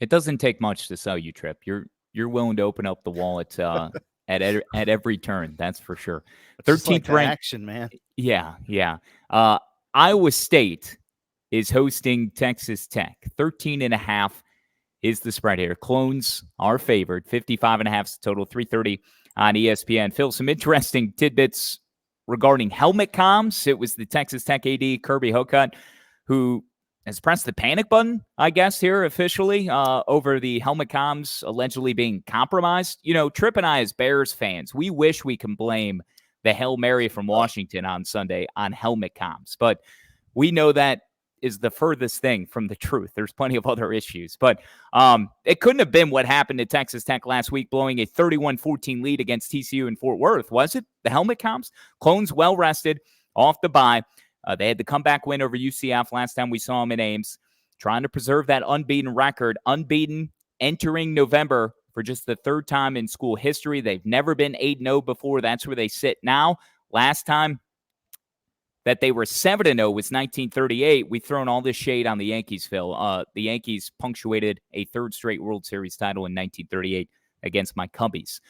It doesn't take much to sell you, Tripp. You're willing to open up the wallet at every turn. That's for sure. 13th ranked action, man. Yeah. Iowa State is hosting Texas Tech. 13.5 is the spread here. Clones are favored. 55.5 is total. 3:30 on ESPN. Phil, some interesting tidbits regarding helmet comms. It was the Texas Tech AD Kirby Hocutt who has pressed the panic button, I guess, here officially over the helmet comms allegedly being compromised. You know, Tripp and I, as Bears fans, we wish we can blame the Hail Mary from Washington on Sunday on helmet comms, but we know that is the furthest thing from the truth. There's plenty of other issues, but it couldn't have been what happened to Texas Tech last week, blowing a 31-14 lead against TCU in Fort Worth. Was it the helmet comms? Clones well rested, off the bye. They had the comeback win over UCF last time we saw them in Ames, trying to preserve that unbeaten record, unbeaten entering November for just the 3rd time in school history. They've never been 8-0 before. That's where they sit now. Last time that they were 7-0 was 1938. We've thrown all this shade on the Yankees, Phil. The Yankees punctuated a 3rd straight World Series title in 1938 against my Cubbies.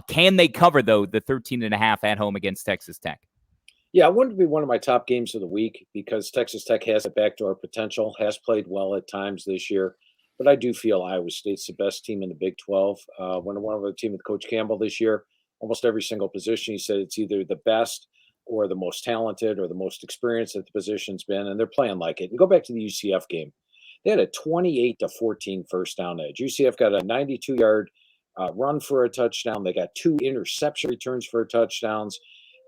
Can they cover, though, the 13.5 at home against Texas Tech? Yeah, it wouldn't be one of my top games of the week because Texas Tech has a backdoor potential, has played well at times this year. But I do feel Iowa State's the best team in the Big 12. When I went over the team with Coach Campbell this year, almost every single position, he said it's either the best or the most talented or the most experienced that the position's been, and they're playing like it. And go back to the UCF game. They had a 28-14 first down edge. UCF got a 92-yard run for a touchdown. They got 2 interception returns for touchdowns.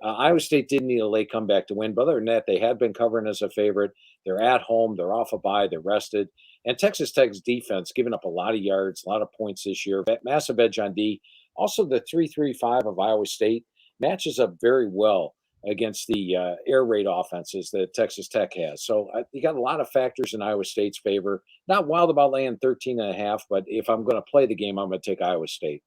Iowa State didn't need a late comeback to win, but other than that, they had been covering as a favorite. They're at home. They're off a bye. They're rested. And Texas Tech's defense giving up a lot of yards, a lot of points this year. Massive edge on D. Also, the 3-3-5 of Iowa State matches up very well against the air raid offenses that Texas Tech has. So you got a lot of factors in Iowa State's favor. Not wild about laying 13.5, but if I'm going to play the game, I'm going to take Iowa State.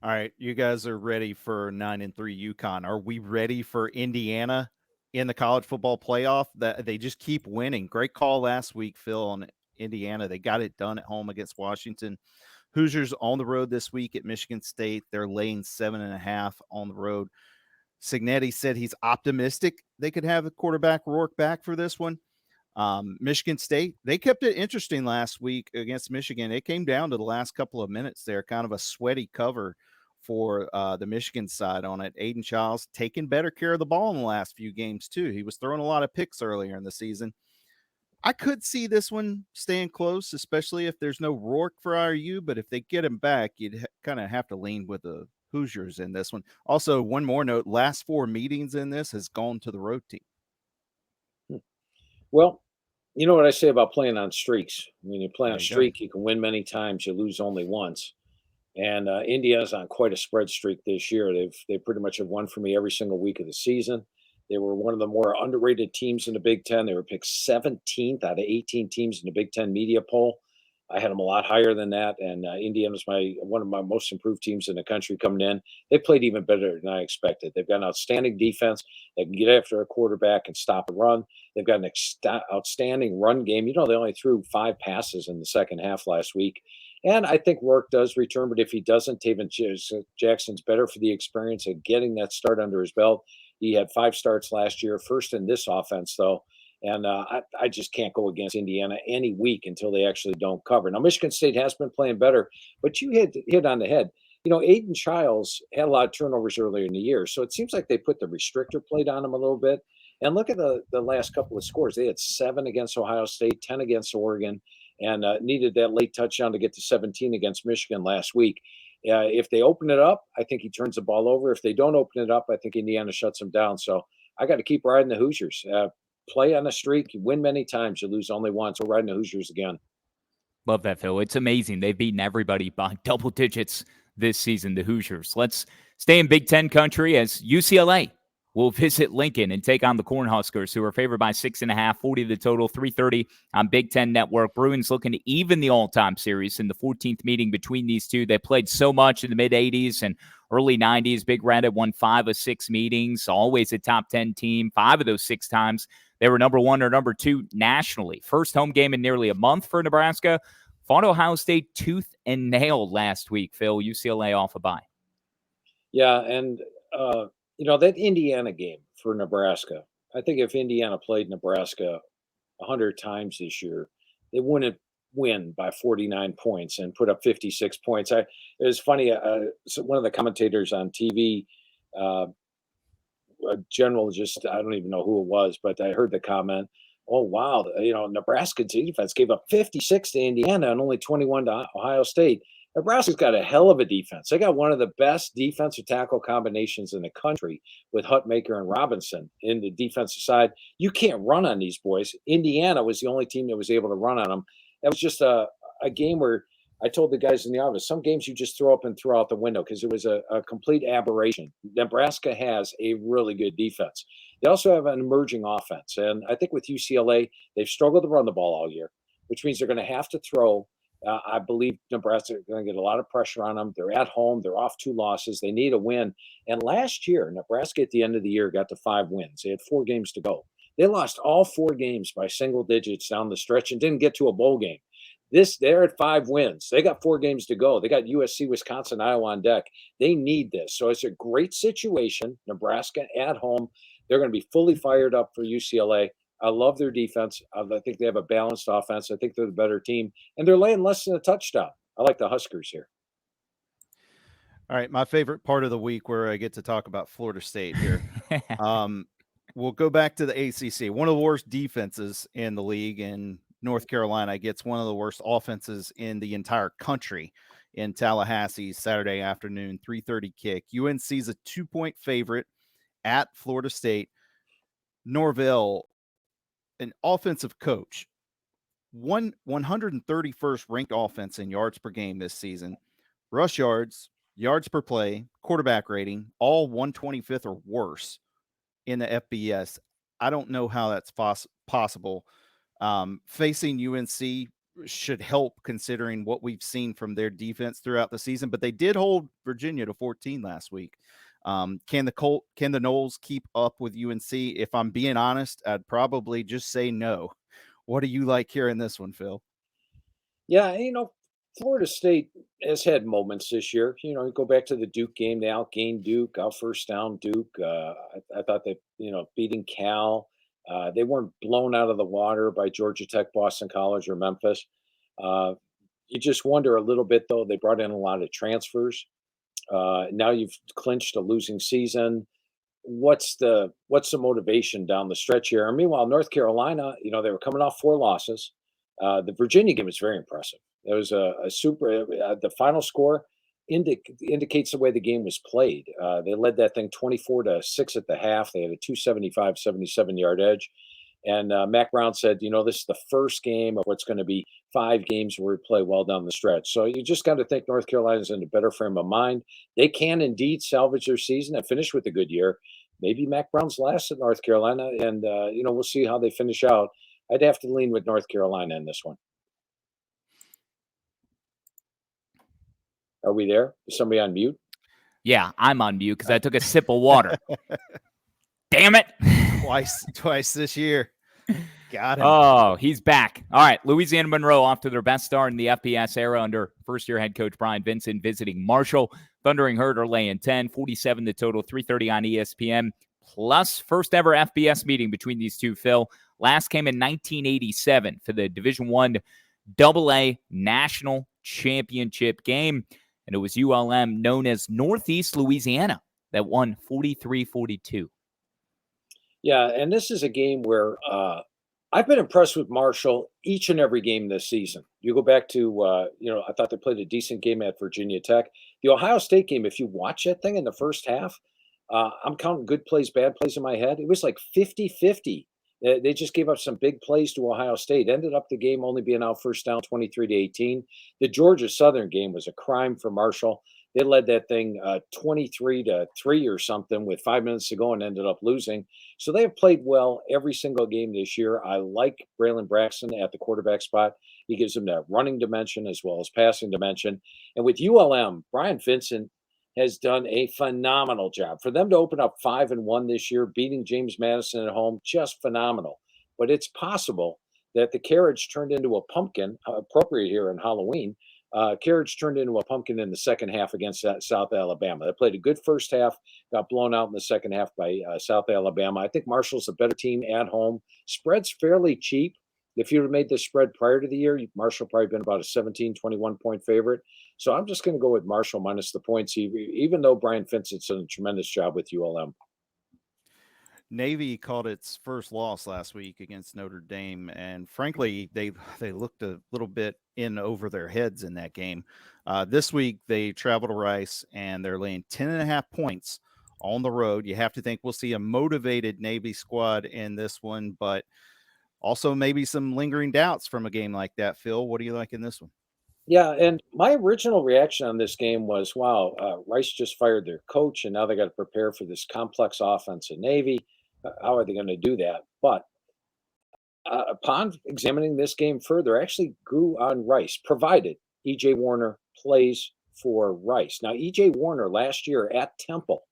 All right, you guys are ready for 9-3 Yukon. Are we ready for Indiana in the college football playoff? That they just keep winning. Great call last week, Phil, on Indiana. They got it done at home against Washington. Hoosiers on the road this week at Michigan State. They're laying 7.5 on the road. Signetti said he's optimistic they could have the quarterback Rourke back for this one. Michigan State, they kept it interesting last week against Michigan. It came down to the last couple of minutes there, kind of a sweaty cover for the Michigan side on it. Aiden Childs taking better care of the ball in the last few games, too. He was throwing a lot of picks earlier in the season. I could see this one staying close, especially if there's no Rourke for IRU, but if they get him back, you'd kind of have to lean with the Hoosiers in this one. Also, one more note, last 4 meetings in this has gone to the road team. Well, you know what I say about playing on streaks. When you play on There you go. streak, you can win many times, you lose only once. And Indiana's on quite a spread streak this year. They pretty much have won for me every single week of the season. They were one of the more underrated teams in the Big Ten. They were picked 17th out of 18 teams in the Big Ten media poll. I had them a lot higher than that, and Indiana's one of my most improved teams in the country coming in. They played even better than I expected. They've got an outstanding defense. They can get after a quarterback and stop a run. They've got an outstanding run game. You know, they only threw 5 passes in the second half last week. And I think Rourke does return, but if he doesn't, Taven Jackson's better for the experience of getting that start under his belt. He had 5 starts last year, first in this offense, though. And I just can't go against Indiana any week until they actually don't cover. Now, Michigan State has been playing better, but you hit on the head. You know, Aiden Childs had a lot of turnovers earlier in the year, so it seems like they put the restrictor plate on him a little bit. And look at the last couple of scores. They had 7 against Ohio State, 10 against Oregon, and needed that late touchdown to get to 17 against Michigan last week. If they open it up, I think he turns the ball over. If they don't open it up, I think Indiana shuts them down. So I got to keep riding the Hoosiers. Play on a streak, you win many times, you lose only once. We're riding the Hoosiers again. Love that, Phil. It's amazing. They've beaten everybody by double digits this season, the Hoosiers. Let's stay in Big Ten country as UCLA will visit Lincoln and take on the Cornhuskers, who are favored by 6.5, 40 the total, 3:30 on Big Ten Network. Bruins looking to even the all-time series in the 14th meeting between these two. They played so much in the mid-'80s and early 90s. Big Red had won 5 of 6 meetings, always a top 10 team. 5 of those 6 times they were number 1 or number 2 nationally. First home game in nearly a month for Nebraska. Fought Ohio State tooth and nail last week, Phil. UCLA off a bye. Yeah, and you know, that Indiana game for Nebraska, I think if Indiana played Nebraska 100 times this year, they wouldn't win by 49 points and put up 56 points. It was funny. So one of the commentators on TV, a general, just I don't even know who it was, but I heard the comment. Oh wow, you know, Nebraska's defense gave up 56 to Indiana and only 21 to Ohio State. Nebraska's got a hell of a defense. They got one of the best defensive tackle combinations in the country with Hutmaker and Robinson in the defensive side. You can't run on these boys. Indiana was the only team that was able to run on them. That was just a game where I told the guys in the office, some games you just throw up and throw out the window because it was a complete aberration. Nebraska has a really good defense. They also have an emerging offense. And I think with UCLA, they've struggled to run the ball all year, which means they're going to have to throw. I believe Nebraska is going to get a lot of pressure on them. They're at home. They're off 2 losses. They need a win. And last year, Nebraska at the end of the year got to 5 wins. They had 4 games to go. They lost all 4 games by single digits down the stretch and didn't get to a bowl game. They're at 5 wins. They got 4 games to go. They got USC, Wisconsin, Iowa on deck. They need this. So it's a great situation. Nebraska at home. They're going to be fully fired up for UCLA. I love their defense. I think they have a balanced offense. I think they're the better team. And they're laying less than a touchdown. I like the Huskers here. All right, my favorite part of the week where I get to talk about Florida State here. We'll go back to the ACC. One of the worst defenses in the league, and North Carolina gets one of the worst offenses in the entire country in Tallahassee Saturday afternoon, 3:30 kick. UNC's a 2-point favorite at Florida State. Norvell, an offensive coach, 131st ranked offense in yards per game this season. Rush yards, yards per play, quarterback rating, all 125th or worse in the FBS. I don't know how that's possible. Facing UNC, should help considering what we've seen from their defense throughout the season. But they did hold Virginia to 14 last week. Can the Noles keep up with UNC? If I'm being honest, I'd probably just say no. What do you like here in this one, Phil? Yeah, Florida State has had moments this year. You go back to the Duke game. They outgained Duke, out first down Duke. I thought they, beating Cal. They weren't blown out of the water by Georgia Tech, Boston College, or Memphis. You just wonder a little bit, though. They brought in a lot of transfers. Now you've clinched a losing season. What's the motivation down the stretch here? And meanwhile, North Carolina, they were coming off 4 losses. The Virginia game was very impressive. There was a super. The final score indicates the way the game was played. They led that thing 24-6 at the half. They had a 275, 77-yard edge. And Mac Brown said, this is the first game of what's going to be 5 games where we play well down the stretch. So you just got to think North Carolina's in a better frame of mind. They can indeed salvage their season and finish with a good year. Maybe Mac Brown's last at North Carolina, and we'll see how they finish out. I'd have to lean with North Carolina in this one. Are we there? Is somebody on mute? Yeah, I'm on mute because I took a sip of water. Damn it. Twice this year. Got him. Oh, he's back. All right, Louisiana Monroe off to their best start in the FBS era under first-year head coach Brian Vincent visiting Marshall. Thundering Herd are laying 10, 47 the total, 3:30 on ESPN. Plus first ever FBS meeting between these two, Phil. Last came in 1987 for the Division I AA National Championship game. And it was ULM, known as Northeast Louisiana, that won 43-42. Yeah, and this is a game where I've been impressed with Marshall each and every game this season. You go back to, I thought they played a decent game at Virginia Tech. The Ohio State game, if you watch that thing in the first half, I'm counting good plays, bad plays in my head. It was like 50-50. They just gave up some big plays to Ohio State. Ended up the game only being out first down 23-18. The Georgia Southern game was a crime for Marshall. They led that thing 23-3 or something with 5 minutes to go and ended up losing. So they have played well every single game this year. I like Braylon Braxton at the quarterback spot. He gives them that running dimension as well as passing dimension. And with ULM, Brian Vincent has done a phenomenal job. For them to open up 5-1 this year, beating James Madison at home, just phenomenal. But it's possible that the carriage turned into a pumpkin, appropriate here in Halloween. Carriage turned into a pumpkin in the second half against South Alabama. They played a good first half, got blown out in the second half by South Alabama. I think Marshall's a better team at home. Spread's fairly cheap. If you would have made this spread prior to the year, Marshall probably been about a 17, 21-point favorite. So I'm just going to go with Marshall minus the points, even though Brian Vincent's done a tremendous job with ULM. Navy caught its first loss last week against Notre Dame, and frankly, they looked a little bit in over their heads in that game. This week, they travel to Rice, and they're laying 10.5 points on the road. You have to think we'll see a motivated Navy squad in this one, but also maybe some lingering doubts from a game like that. Phil, what do you like in this one? Yeah, and my original reaction on this game was, wow, Rice just fired their coach, and now they got to prepare for this complex offense in Navy. How are they going to do that? But upon examining this game further, I actually grew on Rice, provided E.J. Warner plays for Rice. Now, E.J. Warner last year at Temple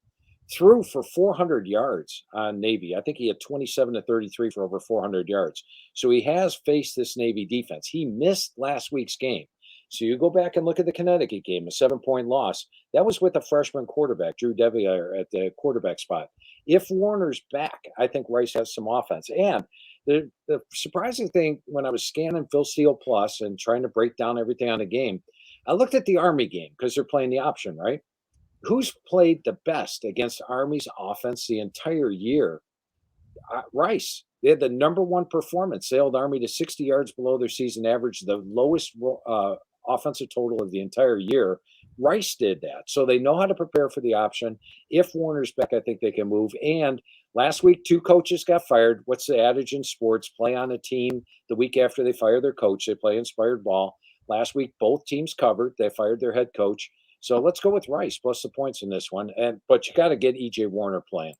threw for 400 yards on Navy. I think he had 27-33 for over 400 yards. So he has faced this Navy defense. He missed last week's game. So you go back and look at the Connecticut game, a 7-point loss. That was with a freshman quarterback, Drew Devier, at the quarterback spot. If Warner's back, I think Rice has some offense. And the surprising thing, when I was scanning Phil Steele Plus and trying to break down everything on the game, I looked at the Army game because they're playing the option, right? Who's played the best against Army's offense the entire year? Rice. They had the number one performance. They held Army to 60 yards below their season average, the lowest offensive total of the entire year. Rice did that. So they know how to prepare for the option. If Warner's back, I think they can move. And last week, 2 coaches got fired. What's the adage in sports? Play on a team the week after they fire their coach. They play inspired ball. Last week, both teams covered. They fired their head coach. So let's go with Rice plus the points in this one. But you got to get E.J. Warner playing.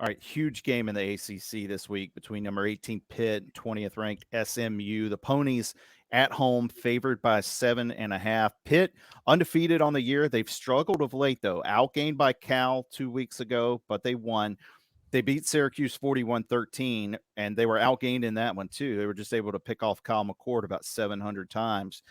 All right, huge game in the ACC this week between number 18 Pitt and 20th ranked SMU. The Ponies at home, favored by 7.5. Pitt undefeated on the year. They've struggled of late, though. Outgained by Cal 2 weeks ago, but they won. They beat Syracuse 41-13, and they were outgained in that one, too. They were just able to pick off Kyle McCord about 700 times.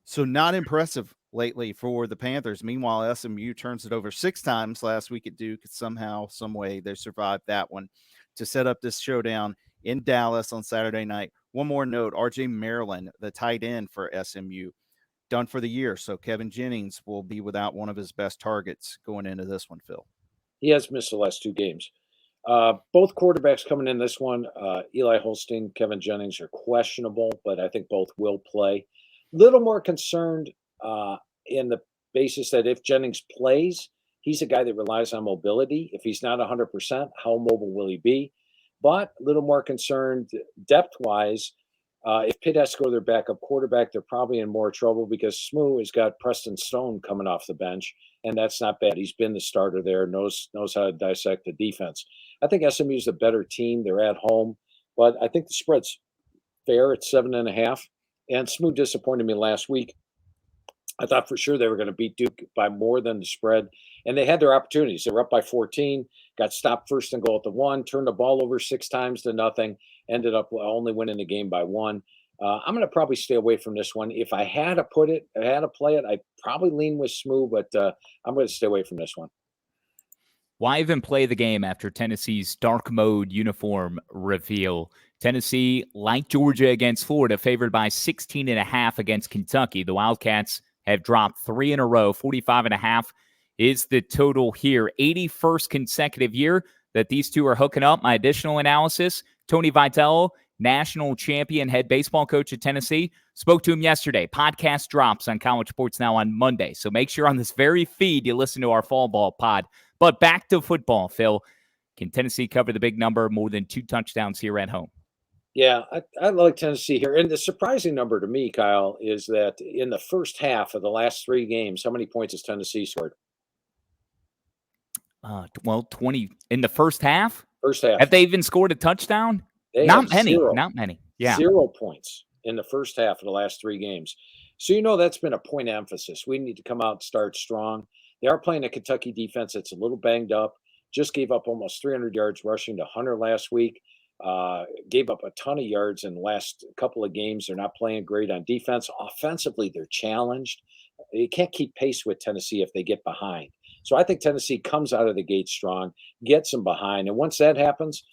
So not impressive lately for the Panthers. Meanwhile, SMU turns it over 6 times last week at Duke. Somehow, some way, they survived that one to set up this showdown in Dallas on Saturday night. One more note, R.J. Maryland, the tight end for SMU, done for the year. So Kevin Jennings will be without one of his best targets going into this one, Phil. He has missed the last 2 games. Both quarterbacks coming in this one, Eli Holstein, Kevin Jennings are questionable, but I think both will play. Little more concerned in the basis that if Jennings plays, he's a guy that relies on mobility. If he's not 100%, how mobile will he be? But a little more concerned depth-wise. If Pitt has to go to their backup quarterback, they're probably in more trouble because Smoo has got Preston Stone coming off the bench, and that's not bad. He's been the starter there, knows how to dissect the defense. I think SMU's a better team. They're at home, but I think the spread's fair at 7.5. And Smoo disappointed me last week. I thought for sure they were going to beat Duke by more than the spread, and they had their opportunities. They were up by 14, got stopped first and goal at the 1, turned the ball over 6 times to nothing, ended up only winning the game by 1. I'm going to probably stay away from this one. If I had to play it, I'd probably lean with Smoo, but I'm going to stay away from this one. Why even play the game after Tennessee's dark mode uniform reveal? Tennessee, like Georgia against Florida, favored by 16.5 against Kentucky. The Wildcats have dropped 3 in a row. 45.5 is the total here. 81st consecutive year that these two are hooking up. My additional analysis, Tony Vitello, national champion head baseball coach at Tennessee, spoke to him yesterday. Podcast drops on College Sports Now on Monday. So make sure on this very feed you listen to our fall ball pod. But back to football, Phil. Can Tennessee cover the big number, more than 2 touchdowns here at home? Yeah, I like Tennessee here. And the surprising number to me, Kyle, is that in the first half of the last 3 games, how many points has Tennessee scored? 20 in the first half. First half. Have they even scored a touchdown? Not many. 0. Not many. Yeah. 0 points in the first half of the last 3 games. So that's been a point of emphasis. We need to come out and start strong. They are playing a Kentucky defense that's a little banged up. Just gave up almost 300 yards rushing to Hunter last week. Gave up a ton of yards in the last couple of games. They're not playing great on defense. Offensively, they're challenged. You can't keep pace with Tennessee if they get behind. So I think Tennessee comes out of the gate strong, gets them behind. And once that happens,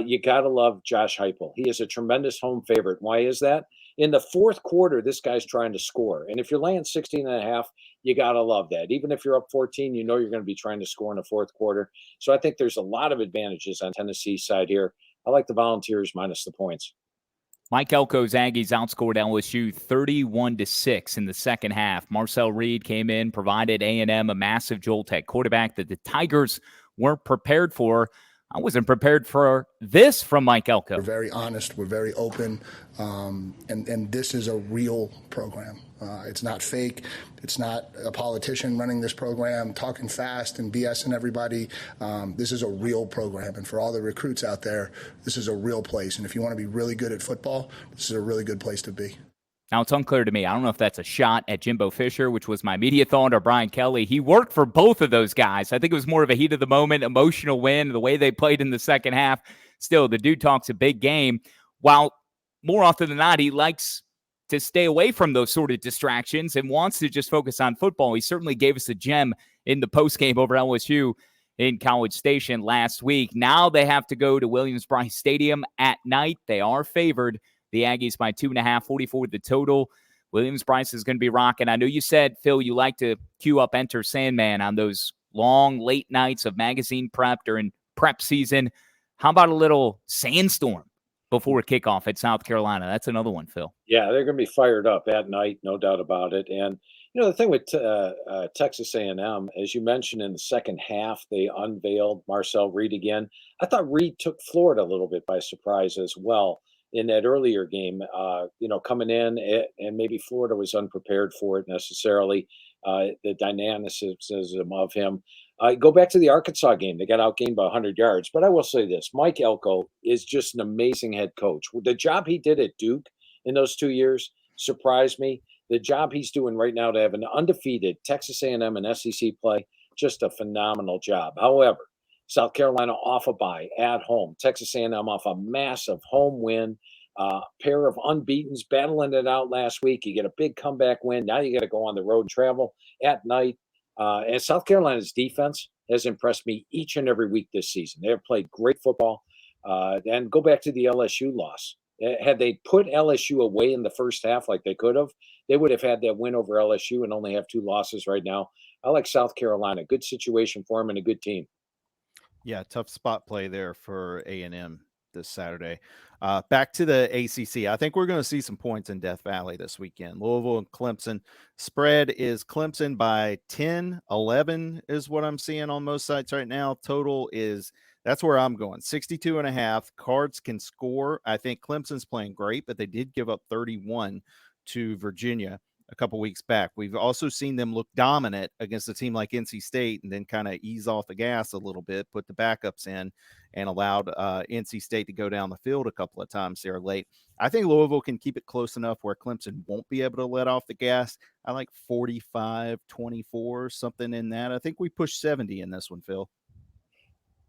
you got to love Josh Heupel. He is a tremendous home favorite. Why is that? In the fourth quarter, this guy's trying to score. And if you're laying 16.5, you got to love that. Even if you're up 14, you're going to be trying to score in the fourth quarter. So I think there's a lot of advantages on Tennessee's side here. I like the Volunteers minus the points. Mike Elko's Aggies outscored LSU 31-6 in the second half. Marcel Reed came in, provided A&M a massive jolt at quarterback that the Tigers weren't prepared for. I wasn't prepared for this from Mike Elko. We're very honest. We're very open. And this is a real program. It's not fake. It's not a politician running this program, talking fast and BSing everybody. This is a real program. And for all the recruits out there, this is a real place. And if you want to be really good at football, this is a really good place to be. Now, it's unclear to me. I don't know if that's a shot at Jimbo Fisher, which was my immediate thought, or Brian Kelly. He worked for both of those guys. I think it was more of a heat of the moment, emotional win, the way they played in the second half. Still, the dude talks a big game. While more often than not, he likes to stay away from those sort of distractions and wants to just focus on football. He certainly gave us a gem in the postgame over LSU in College Station last week. Now they have to go to Williams-Brice Stadium at night. They are favored. The Aggies by 2.5, 44 the total. Williams-Brice is going to be rocking. I know you said, Phil, you like to cue up Enter Sandman on those long, late nights of magazine prep during prep season. How about a little sandstorm before kickoff at South Carolina? That's another one, Phil. Yeah, they're going to be fired up at night, no doubt about it. And, the thing with Texas A&M, as you mentioned in the second half, they unveiled Marcel Reed again. I thought Reed took Florida a little bit by surprise as well in that earlier game, coming in, and maybe Florida was unprepared for it necessarily, the dynamicism of him. Go back to the Arkansas game. They got outgained by 100 yards. But I will say this. Mike Elko is just an amazing head coach. The job he did at Duke in those 2 years surprised me. The job he's doing right now to have an undefeated Texas A&M and SEC play, just a phenomenal job. However, South Carolina off a bye at home. Texas A&M off a massive home win. Pair of unbeatens battling it out last week. You get a big comeback win. Now you got to go on the road and travel at night. And South Carolina's defense has impressed me each and every week this season. They have played great football. And go back to the LSU loss. Had they put LSU away in the first half like they could have, they would have had that win over LSU and only have 2 losses right now. I like South Carolina. Good situation for them and a good team. Yeah, tough spot play there for A&M this Saturday. Back to the ACC. I think we're going to see some points in Death Valley this weekend. Louisville and Clemson. Spread is Clemson by 10, 11 is what I'm seeing on most sites right now. Total is, that's where I'm going, 62.5. Cards can score. I think Clemson's playing great, but they did give up 31 to Virginia a couple weeks back. We've also seen them look dominant against a team like NC State and then kind of ease off the gas a little bit, put the backups in, and allowed NC State to go down the field a couple of times there late. I think Louisville can keep it close enough where Clemson won't be able to let off the gas. I like 45-24, something in that. I think we push 70 in this one, Phil.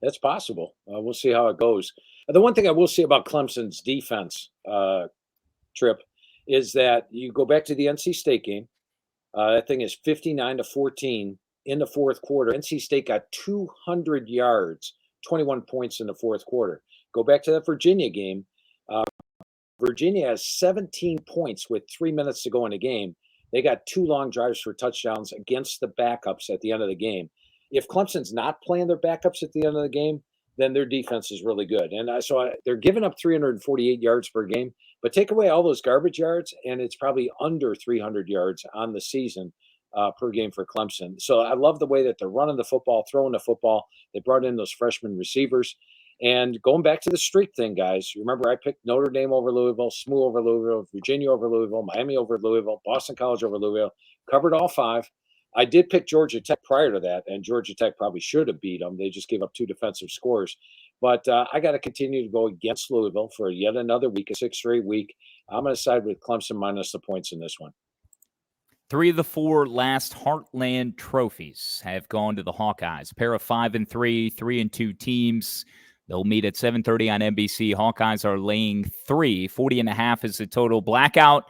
That's possible. We'll see how it goes. The one thing I will say about Clemson's defense, Tripp, is that you go back to the NC State game. That thing is 59-14 in the fourth quarter. NC State got 200 yards, 21 points in the fourth quarter. Go back to that Virginia game. Virginia has 17 points with 3 minutes to go in the game. They got 2 long drives for touchdowns against the backups at the end of the game. If Clemson's not playing their backups at the end of the game, then their defense is really good. And they're giving up 348 yards per game, but take away all those garbage yards, and it's probably under 300 yards on the season per game for Clemson. So I love the way that they're running the football, throwing the football. They brought in those freshman receivers. And going back to the streak thing, guys, remember I picked Notre Dame over Louisville, SMU over Louisville, Virginia over Louisville, Miami over Louisville, Boston College over Louisville, covered all 5. I did pick Georgia Tech prior to that, and Georgia Tech probably should have beat them. They just gave up 2 defensive scores. But I got to continue to go against Louisville for yet another week, a 6th straight week. I'm going to side with Clemson minus the points in this one. 3 of the 4 last Heartland trophies have gone to the Hawkeyes. A pair of 5-3, 3-2 teams. They'll meet at 7:30 on NBC. Hawkeyes are laying 3. 40.5 is the total. Blackout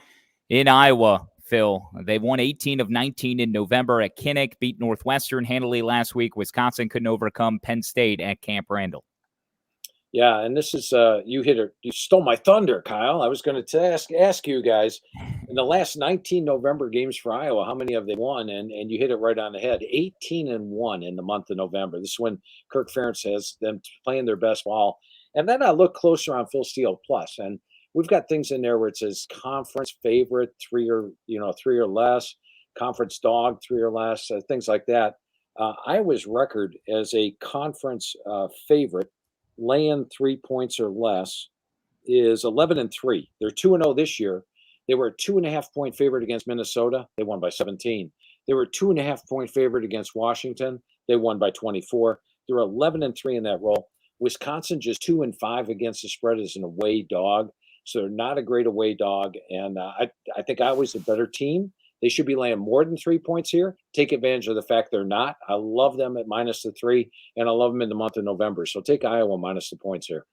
in Iowa. Phil, they won 18 of 19 in November at Kinnick, beat Northwestern handily last week. Wisconsin couldn't overcome Penn State at Camp Randall. Yeah, and this is you stole my thunder, Kyle. I was going to ask you guys, in the last 19 November games for Iowa, how many have they won? And you hit it right on the head. 18-1 in the month of November. This is when Kirk Ferentz has them playing their best ball. And then I look closer on Phil Steele Plus, and we've got things in there where it says conference favorite, 3 or less, conference dog, 3 or less, things like that. Iowa's record as a conference favorite, laying 3 points or less, is 11-3. They're 2-0 this year. They were a 2.5-point favorite against Minnesota. They won by 17. They were a 2.5-point favorite against Washington. They won by 24. They're 11-3 in that role. Wisconsin just 2-5 against the spread as an away dog. So they're not a great away dog. And I think Iowa's a better team. They should be laying more than 3 points here. Take advantage of the fact they're not. I love them at minus the 3, and I love them in the month of November. So take Iowa minus the points here.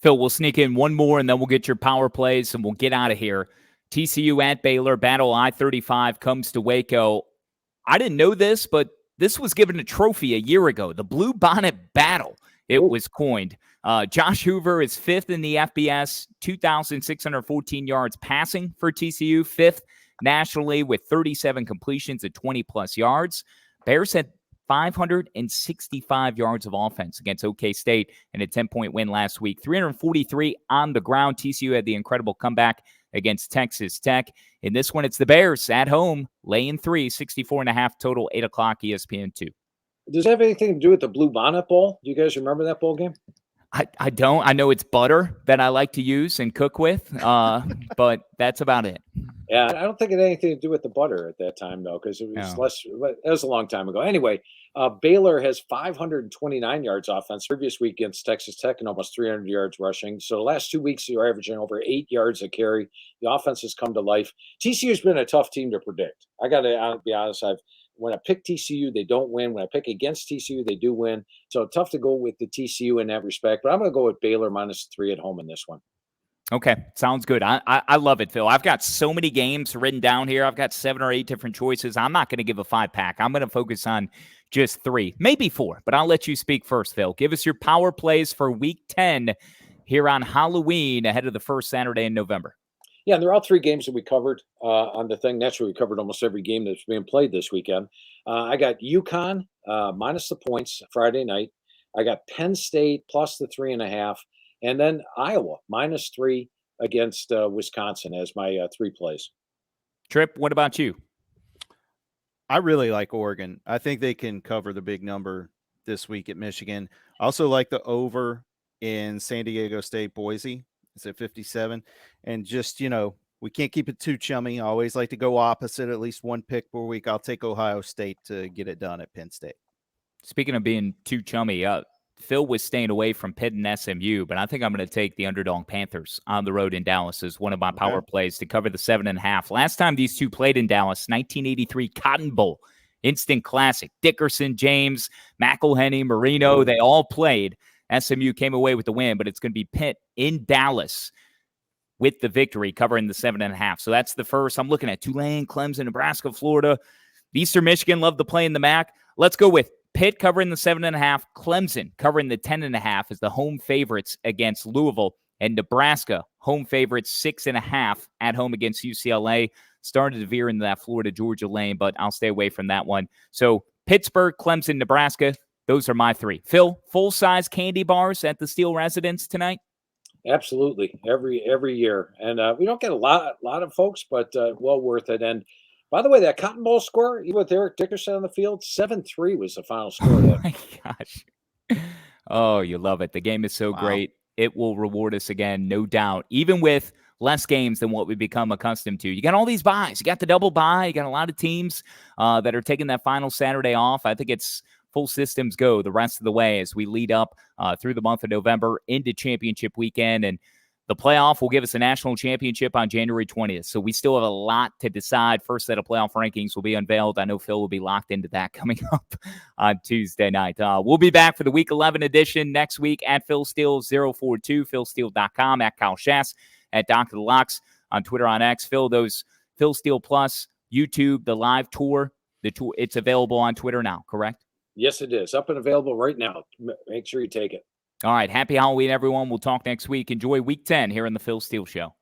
Phil, we'll sneak in one more, and then we'll get your power plays, and we'll get out of here. TCU at Baylor, Battle I-35 comes to Waco. I didn't know this, but this was given a trophy a year ago, the Blue Bonnet Battle. It was coined. Josh Hoover is 5th in the FBS, 2,614 yards passing for TCU, 5th nationally with 37 completions at 20-plus yards. Bears had 565 yards of offense against OK State in a 10-point win last week. 343 on the ground. TCU had the incredible comeback against Texas Tech. In this one, it's the Bears at home, laying 3, 64.5 total, 8 o'clock ESPN2. Does it have anything to do with the Blue Bonnet Bowl? Do you guys remember that bowl game? I don't. I know it's butter that I like to use and cook with, but that's about it. Yeah, I don't think it had anything to do with the butter at that time, though, because it was No. it was a long time ago. Anyway, Baylor has 529 yards offense previous week against Texas Tech and almost 300 yards rushing. So the last 2 weeks, you're averaging over 8 yards a carry. The offense has come to life. TCU's been a tough team to predict. I got to be honest. When I pick TCU, they don't win. When I pick against TCU, they do win. So tough to go with the TCU in that respect. But I'm going to go with Baylor -3 at home in this one. Okay, sounds good. I love it, Phil. I've got so many games written down here. I've got 7 or 8 different choices. I'm not going to give a 5-pack. I'm going to focus on just 3, maybe 4, but I'll let you speak first, Phil. Give us your power plays for Week 10 here on Halloween ahead of the first Saturday in November. Yeah, and they're all 3 games that we covered on the thing. Naturally, we covered almost every game that's being played this weekend. I got Yukon minus the points Friday night. I got Penn State plus the 3.5. And then Iowa -3 against Wisconsin as my 3 plays. Tripp, what about you? I really like Oregon. I think they can cover the big number this week at Michigan. I also like the over in San Diego State, Boise. It's at 57. And just, we can't keep it too chummy. I always like to go opposite, at least one pick per week. I'll take Ohio State to get it done at Penn State. Speaking of being too chummy, Phil was staying away from Pitt and SMU, but I think I'm going to take the underdog Panthers on the road in Dallas as one of my power plays to cover the 7.5. Last time these two played in Dallas, 1983 Cotton Bowl, instant classic. Dickerson, James, McElhenney, Marino, they all played. SMU came away with the win, but it's going to be Pitt in Dallas with the victory, covering the 7.5. So that's the first. I'm looking at Tulane, Clemson, Nebraska, Florida. Eastern Michigan love to play in the MAC. Let's go with Pitt covering the 7.5, Clemson covering the 10.5 as the home favorites against Louisville, and Nebraska home favorites 6.5 at home against UCLA. Started to veer into that Florida-Georgia lane, but I'll stay away from that one. So Pittsburgh, Clemson, Nebraska, those are my 3. Phil, full-size candy bars at the Steel residence tonight? Absolutely, every year, and we don't get a lot of folks, but well worth it. And by the way, that Cotton Bowl score, even with Eric Dickerson on the field, 7-3 was the final score. Oh my gosh! Oh, you love it. The game is so great. It will reward us again, no doubt. Even with less games than what we become accustomed to. You got all these buys. You got the double bye. You got a lot of teams that are taking that final Saturday off. I think it's full systems go the rest of the way as we lead up through the month of November into championship weekend. And the playoff will give us a national championship on January 20th. So we still have a lot to decide. First set of playoff rankings will be unveiled. I know Phil will be locked into that coming up on Tuesday night. We'll be back for the Week 11 edition next week at Phil Steele 042, philsteele.com, at Kyle Schass, at Dr. The Locks on Twitter, on X. Phil, those Phil Steele Plus, YouTube, the live tour, it's available on Twitter now, correct? Yes, it is. Up and available right now. Make sure you take it. All right. Happy Halloween, everyone. We'll talk next week. Enjoy Week 10 here on the Phil Steele Show.